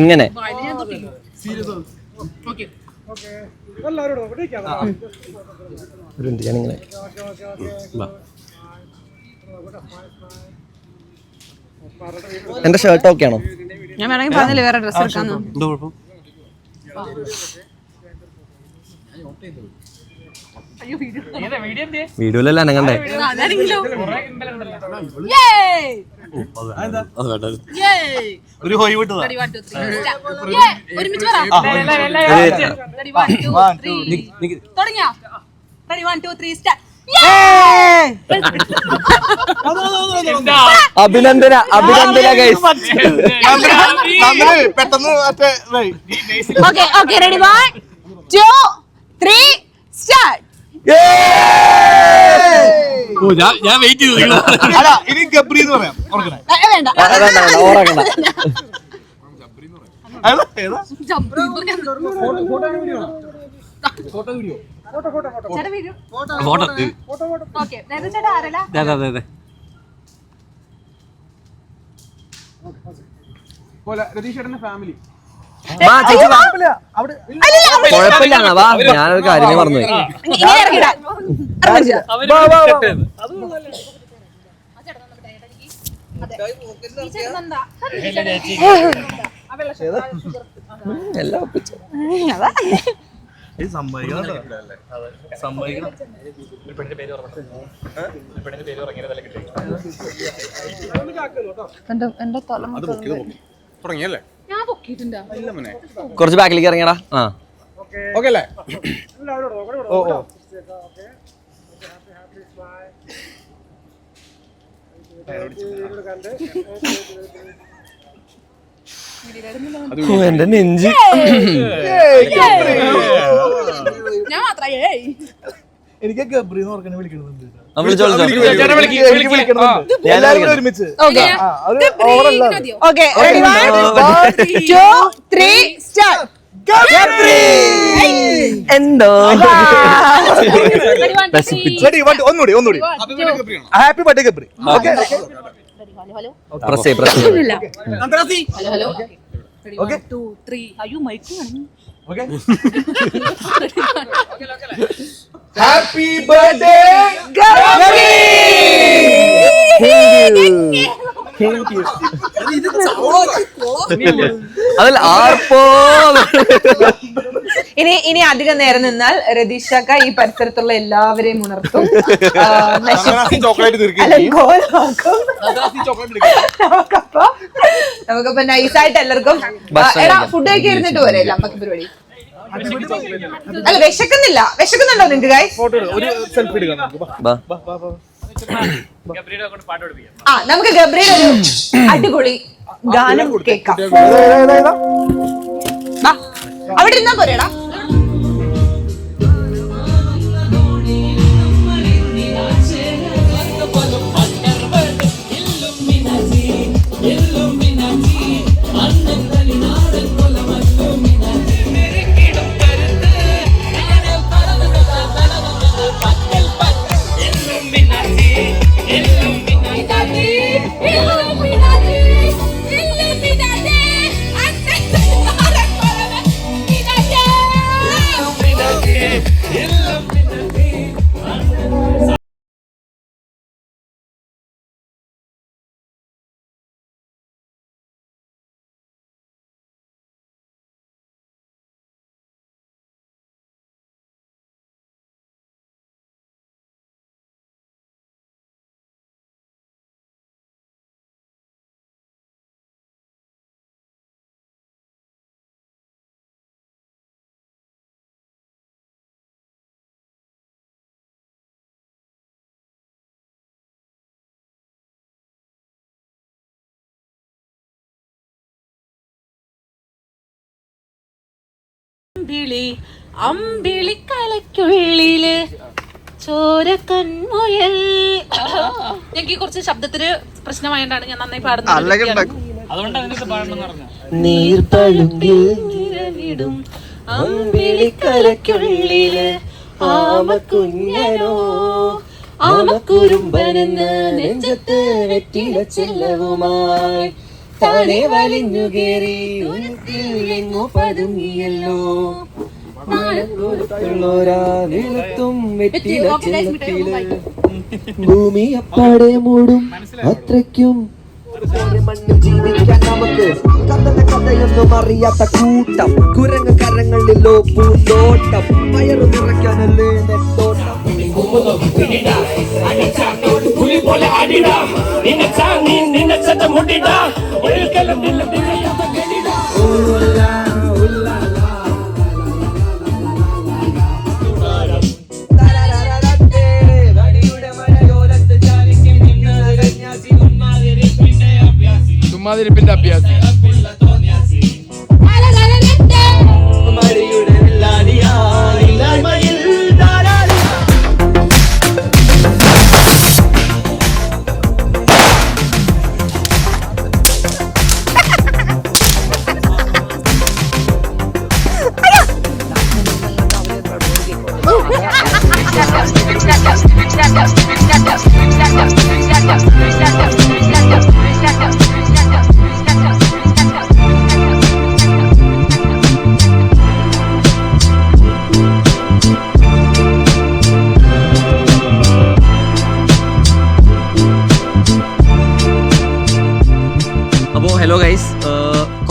ഇങ്ങനെ ഞാനിങ്ങനെ എന്റെ ഷർട്ട് ഓക്കെ ആണോ? ഞാൻ വേണമെങ്കിൽ പറഞ്ഞില്ലേ വേറെ ഡ്രസ് എടുക്കാന്ന്. വീഡിയോയിലല്ല അനങ്ങണ്ടേ? ഒരു ഹോയ് വിട്ടതാ. അഭിനന്ദന ഗൈസ്. പെട്ടെന്ന് റെഡി 1 2 3 സ്റ്റാർട്ട്. ഞാൻ വെയിറ്റ് ചെയ്തു. അല്ല ഇനി ഗബ്രി എന്ന് പറയാം. ഓർക്കണേ. വേണ്ട ഓറാക്കണ്ട. ഏതാ? ചേട്ടാ വീഡിയോ ഫോട്ടോ. ഓക്കെ ചേട്ടാ ആരല്ല അതെ. രതീഷേട്ടന്റെ ഫാമിലി കുഴപ്പമില്ല വാ, ഞാനൊരു കാര്യം മറന്നുപോയി. ഇങ്ങനെ ഇറങ്ങിടാ എല്ലാം ഒപ്പിച്ചു. എന്റെ തല തുടങ്ങിയല്ലേ? ഞാൻ പൊക്കിയിട്ടുണ്ടോ? കുറച്ച് ബാക്കിലേക്ക് ഇറങ്ങിയടാ. ഓക്കെ അല്ലേ? ഓ എന്റെ നെഞ്ച് ഞാൻ മാത്രം എനിക്ക് ഗബ്രി എന്ന് ഓർക്കണേ വിളിക്കണമെന്നുണ്ട്. എല്ലാവരും ഒരുമിച്ച് ഓക്കെ റെഡി 1 2 3 സ്റ്റാർട്ട് എന്തോ റെഡി ഒന്നുകൂടി happy birthday Gabri. Okay press hello 1 2 3 അയ്യോ mic okay happy birthday Gabri. അതല്ല ആർപ്പോ. ഇനി അധികം നേരം നിന്നാൽ രതീഷക്ക ഈ പരിസരത്തുള്ള എല്ലാവരെയും ഉണർത്തും, ചോക്ലേറ്റ് നമുക്കപ്പൊ നൈസായിട്ട് എല്ലാവർക്കും ഫുഡ് കഴിക്കാൻ ഇരുന്നിട്ട് പോരെ നമുക്ക് പരിപാടി. അല്ല വിശക്കുന്നുണ്ടോ നിങ്ങക്ക് ഗൈസ്? ഒരു സെൽഫി എടുക്കാം. നമുക്ക് ഗബ്രിയുടെ ഒരു അടിപൊളി ഗാനം കേൾക്കാം. അവിടെ ഇരുന്നാ പോരേടാ. അമ്പിളിക്കലയ്ക്കുള്ളില് ചോര കൺമുയൽ. എനിക്ക് കുറച്ച് ശബ്ദത്തിന് പ്രശ്നമായിട്ടാണ് ഞാൻ നന്നായി പാടുന്നത്. നീർപ്പഴുങ്കിടും അമ്പിളിക്കലയ്ക്കുള്ളില് ആമക്കുഞ്ഞനോ ആമക്കുറുമ്പനെന്ന് നെഞ്ചത്ത് വെറ്റില ചെല്ലവുമായി താനെ വലിഞ്ഞു കേറി എങ്ങോ പതുങ്ങിയല്ലോ. ഭൂമി അപ്പാടെ മൂടും അത്രയ്ക്കും മണ്ണിൽ ജീവിക്കാൻ നമുക്ക് കഥയൊന്നും അറിയാത്ത കൂട്ടം കുരങ്ങ് കരങ്ങളിലോ പൂന്തോട്ടം പയറു നിറയ്ക്കാനല്ലേ നെട്ടോട്ടം. ചുമ്മാതിരിപ്പിന്റെ അഭ്യാസം.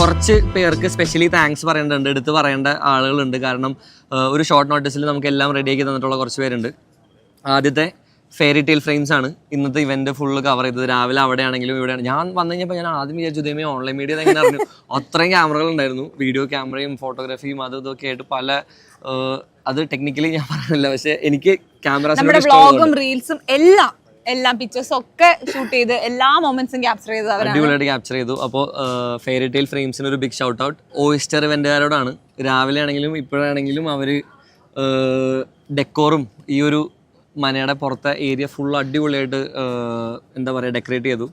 കുറച്ച് പേർക്ക് സ്പെഷ്യലി താങ്ക്സ് പറയേണ്ടതുണ്ട്, എടുത്ത് പറയേണ്ട ആളുകളുണ്ട്. കാരണം ഒരു ഷോർട്ട് നോട്ടീസിൽ നമുക്ക് എല്ലാം റെഡിയാക്കി തന്നിട്ടുള്ള കുറച്ച് പേരുണ്ട്. ആദ്യത്തെ ഫെയറി ടെയിൽ ഫ്രെയിംസ് ആണ് ഇന്നത്തെ ഇവന്റ് ഫുള്ള് കവർ ചെയ്തത്. രാവിലെ അവിടെ ആണെങ്കിലും ഇവിടെയാണ്. ഞാൻ വന്നു കഴിഞ്ഞപ്പോൾ ഞാൻ ആദ്യം വിചാരിച്ചു ഇതേമേ ഓൺലൈൻ മീഡിയ എങ്ങനെ അറിഞ്ഞു. അത്രയും ക്യാമറകൾ ഉണ്ടായിരുന്നു, വീഡിയോ ക്യാമറയും ഫോട്ടോഗ്രാഫിയും അതും ഇതൊക്കെ ആയിട്ട് പല അത് ടെക്നിക്കലി ഞാൻ പറയുന്നില്ല, പക്ഷെ എനിക്ക് നമ്മുടെ വ്ളോഗും റീൽസും എല്ലാം പിക്ചേഴ്സും ഒക്കെ ഷൂട്ട് ചെയ്ത് എല്ലാ മൊമെന്റ്സും ക്യാപ്ചർ ചെയ്ത് അടിപൊളിയായിട്ട് ക്യാപ്ചർ ചെയ്തു. അപ്പോൾ ഫെയറി ടെയിൽ ഫ്രെയിംസിന് ഒരു ബിഗ് ഷൗട്ട് ഔട്ട്. ഓയിസ്റ്റർ ഇവന്റുകാരോടാണ്. രാവിലെ ആണെങ്കിലും ഇപ്പോഴാണെങ്കിലും അവർ ഡെക്കോറും ഈ ഒരു മനയുടെ പുറത്തെ ഏരിയ ഫുൾ അടിപൊളിയായിട്ട് എന്താ പറയുക ഡെക്കറേറ്റ് ചെയ്തു.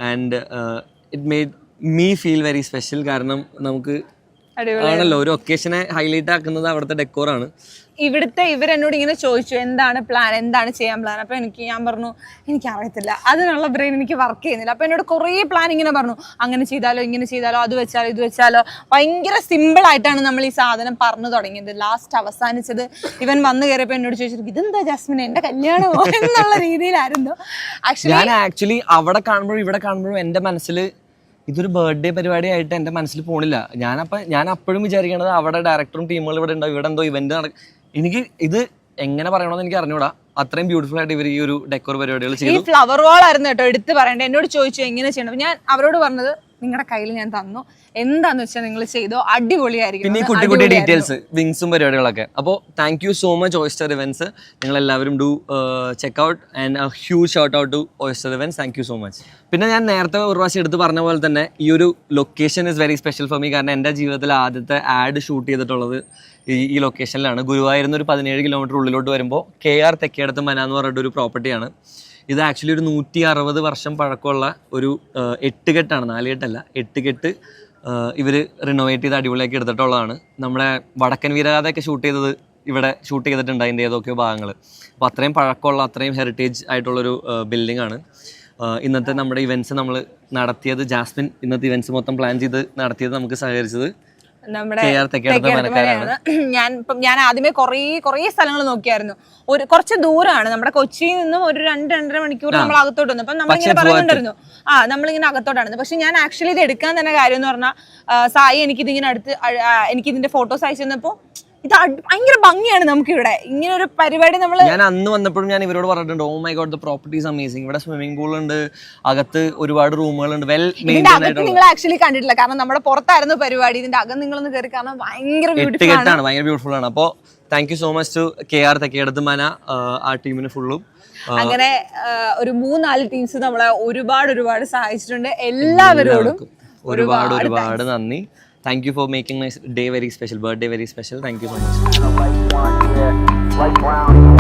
And it made me feel very special. കാരണം നമുക്ക് ആണല്ലോ ഒരു ഒക്കേഷനെ ഹൈലൈറ്റ് ആക്കുന്നത് അവിടുത്തെ ഡെക്കോറാണ്. ഇവരെന്നോട് ഇങ്ങനെ ചോദിച്ചു എന്താണ് പ്ലാൻ, എന്താണ് ചെയ്യാൻ പ്ലാൻ. അപ്പോൾ ഞാൻ പറഞ്ഞു എനിക്കറിയത്തില്ല, അതിനുള്ള ബ്രെയിൻ എനിക്ക് വർക്ക് ചെയ്യുന്നില്ല. അപ്പോൾ എന്നോട് കുറേ പ്ലാൻ ഇങ്ങനെ പറഞ്ഞു, അങ്ങനെ ചെയ്താലോ ഇങ്ങനെ ചെയ്താലോ അത് വെച്ചാലോ ഇത് വെച്ചാലോ. ഭയങ്കര സിമ്പിളായിട്ടാണ് നമ്മൾ ഈ സാധനം പറഞ്ഞു തുടങ്ങിയത്. ലാസ്റ്റ് അവസാനിച്ചത് ഇവൻ വന്നു കയറിയപ്പോൾ എന്നോട് ചോദിച്ചു ഇതെന്താ ജാസ്മിൻ എൻ്റെ കല്യാണമോ എന്നുള്ള രീതിയിലായിരുന്നു. ആക്ച്വലി അവിടെ കാണുമ്പോഴും ഇവിടെ കാണുമ്പോഴും എൻ്റെ മനസ്സിൽ ഇതൊരു ബർത്ത്ഡേ പരിപാടിയായിട്ട് എൻ്റെ മനസ്സിൽ പോണില്ല. ഞാൻ അപ്പോഴും വിചാരിക്കണത് അവിടെ ഡയറക്ടറും ടീമുകളും ഇവിടെ ഉണ്ടാവും, ഇവിടെ എന്തോ ഇവന്റ് എനിക്ക് ഇത് എങ്ങനെ പറയണമെന്ന് എനിക്ക് അറിഞ്ഞൂടാ. അത്രയും ബ്യൂട്ടിഫുൾ ആയിട്ട് ഇവർ ഈ ഒരു ഡെക്കോർ പരിപാടികൾ ചെയ്തു. ഈ ഫ്ലവർ വാൾ ആയിരുന്നു കേട്ടോ എടുത്ത് പറയണ്ടേ. എന്നോട് ചോദിച്ചു എങ്ങനെ ചെയ്യണം. ഞാൻ അവരോട് പറഞ്ഞത് നിങ്ങളുടെ കയ്യിൽ ഞാൻ തന്നു, എന്താന്ന് വെച്ചാൽ നിങ്ങൾ ചെയ്തോ, അടിപൊളിയായിരിക്കും. പിന്നെ ഈ കുട്ടി കുട്ടി ഡീറ്റെയിൽസ് വിങ്സും പരിപാടികളൊക്കെ. അപ്പോൾ thank you so much Oyster Events. നിങ്ങൾ എല്ലാവരും do check out and a huge shout out to Oyster Events. Thank you so much. പിന്നെ ഞാൻ നേരത്തെ ഒരു പ്രാവശ്യം എടുത്ത് പറഞ്ഞ പോലെ തന്നെ ഈ ഒരു location is very special for me. കാരണം എൻ്റെ ജീവിതത്തിൽ ആദ്യത്തെ ആഡ് ഷൂട്ട് ചെയ്തിട്ടുള്ളത് ഈ ലൊക്കേഷനിലാണ്. ഗുരുവായൂരിൽ ഒരു 17 കിലോമീറ്റർ ഉള്ളിലോട്ട് വരുമ്പോൾ KR തെക്കേടത്ത് മന എന്ന് പറഞ്ഞിട്ടൊരു പ്രോപ്പർട്ടിയാണ്. ഇത് ആക്ച്വലി ഒരു 160 വർഷം പഴക്കമുള്ള ഒരു 8 കെട്ടാണ്, 4 കെട്ടല്ല 8 കെട്ട് ഇവർ റിനോവേറ്റ് ചെയ്ത് അടിപൊളിയാക്കി എടുത്തിട്ടുള്ളതാണ്. നമ്മുടെ വടക്കൻ വീരഗാഥയൊക്കെ ഷൂട്ട് ചെയ്തത് ഇവിടെ ഷൂട്ട് ചെയ്തിട്ടുണ്ട് അതിൻ്റെ ഏതൊക്കെയോ ഭാഗങ്ങൾ. അപ്പോൾ അത്രയും പഴക്കമുള്ള അത്രയും ഹെറിറ്റേജ് ആയിട്ടുള്ളൊരു ബിൽഡിംഗ് ആണ്. ഇന്നത്തെ നമ്മുടെ ഇവൻറ്റ്സ് നമ്മൾ നടത്തിയത് ജാസ്മിൻ ഇന്നത്തെ ഇവൻറ്റ്സ് മൊത്തം പ്ലാൻ ചെയ്ത് നടത്തിയത് നമുക്ക് സഹകരിച്ചത് നമ്മുടെ ഞാൻ ആദ്യമേ കുറേ സ്ഥലങ്ങൾ നോക്കിയായിരുന്നു. കുറച്ച് ദൂരമാണ് നമ്മുടെ കൊച്ചിയിൽ നിന്നും ഒരു 2-2.5 മണിക്കൂർ നമ്മൾ അകത്തോട്ട് വന്നു. അപ്പം നമ്മളിങ്ങനെ പറയുന്നുണ്ടായിരുന്നു നമ്മളിങ്ങനെ അകത്തോട്ടാണ്. പക്ഷെ ഞാൻ ആക്ച്വലി ഇത് എടുക്കാൻ തന്നെ കാര്യം എന്ന് പറഞ്ഞാൽ സായി എനിക്കിതിങ്ങനെ എനിക്കിതിന്റെ ഫോട്ടോസ് അയച്ചു തന്നപ്പോൾ ഇത് ഭയങ്കര ഭംഗിയാണ് നമുക്കിവിടെ ഇങ്ങനെ ഒരു പരിപാടി. ഞാൻ അന്ന് വന്നപ്പോഴും ഞാൻ ഇവരോട് പറഞ്ഞിട്ടുണ്ട്, oh my god the properties amazing. ഇവിടെ സ്വിമ്മിംഗ് പൂൾ ഉണ്ട്, അകത്ത് ഒരുപാട് റൂമുകളുണ്ട്, വെൽ മെയിൻറ്റെയിൻ ആയിട്ടുള്ള. നിങ്ങൾ ആക്ച്വലി കണ്ടിട്ടില്ല, കാരണം നമ്മുടെ പുറത്തായിരുന്നു പരിപാടി. ഇതിന്റെ അകം നിങ്ങളൊന്ന് കയറി കാണാൻ ഭയങ്കര ബ്യൂട്ടിഫുൾ ആണ്. അപ്പോൾ thank you so much to KR Thekkedath Mana ആ ടീമിന് ഫുള്ളും. അങ്ങനെ ഒരു 3-4 ടീംസ് നമ്മളെ ഒരുപാട് സഹായിച്ചിട്ടുണ്ട്. എല്ലാവരോടും ഒരുപാട് നന്ദി. Thank you for making my day very special, birthday very special. Thank you so much.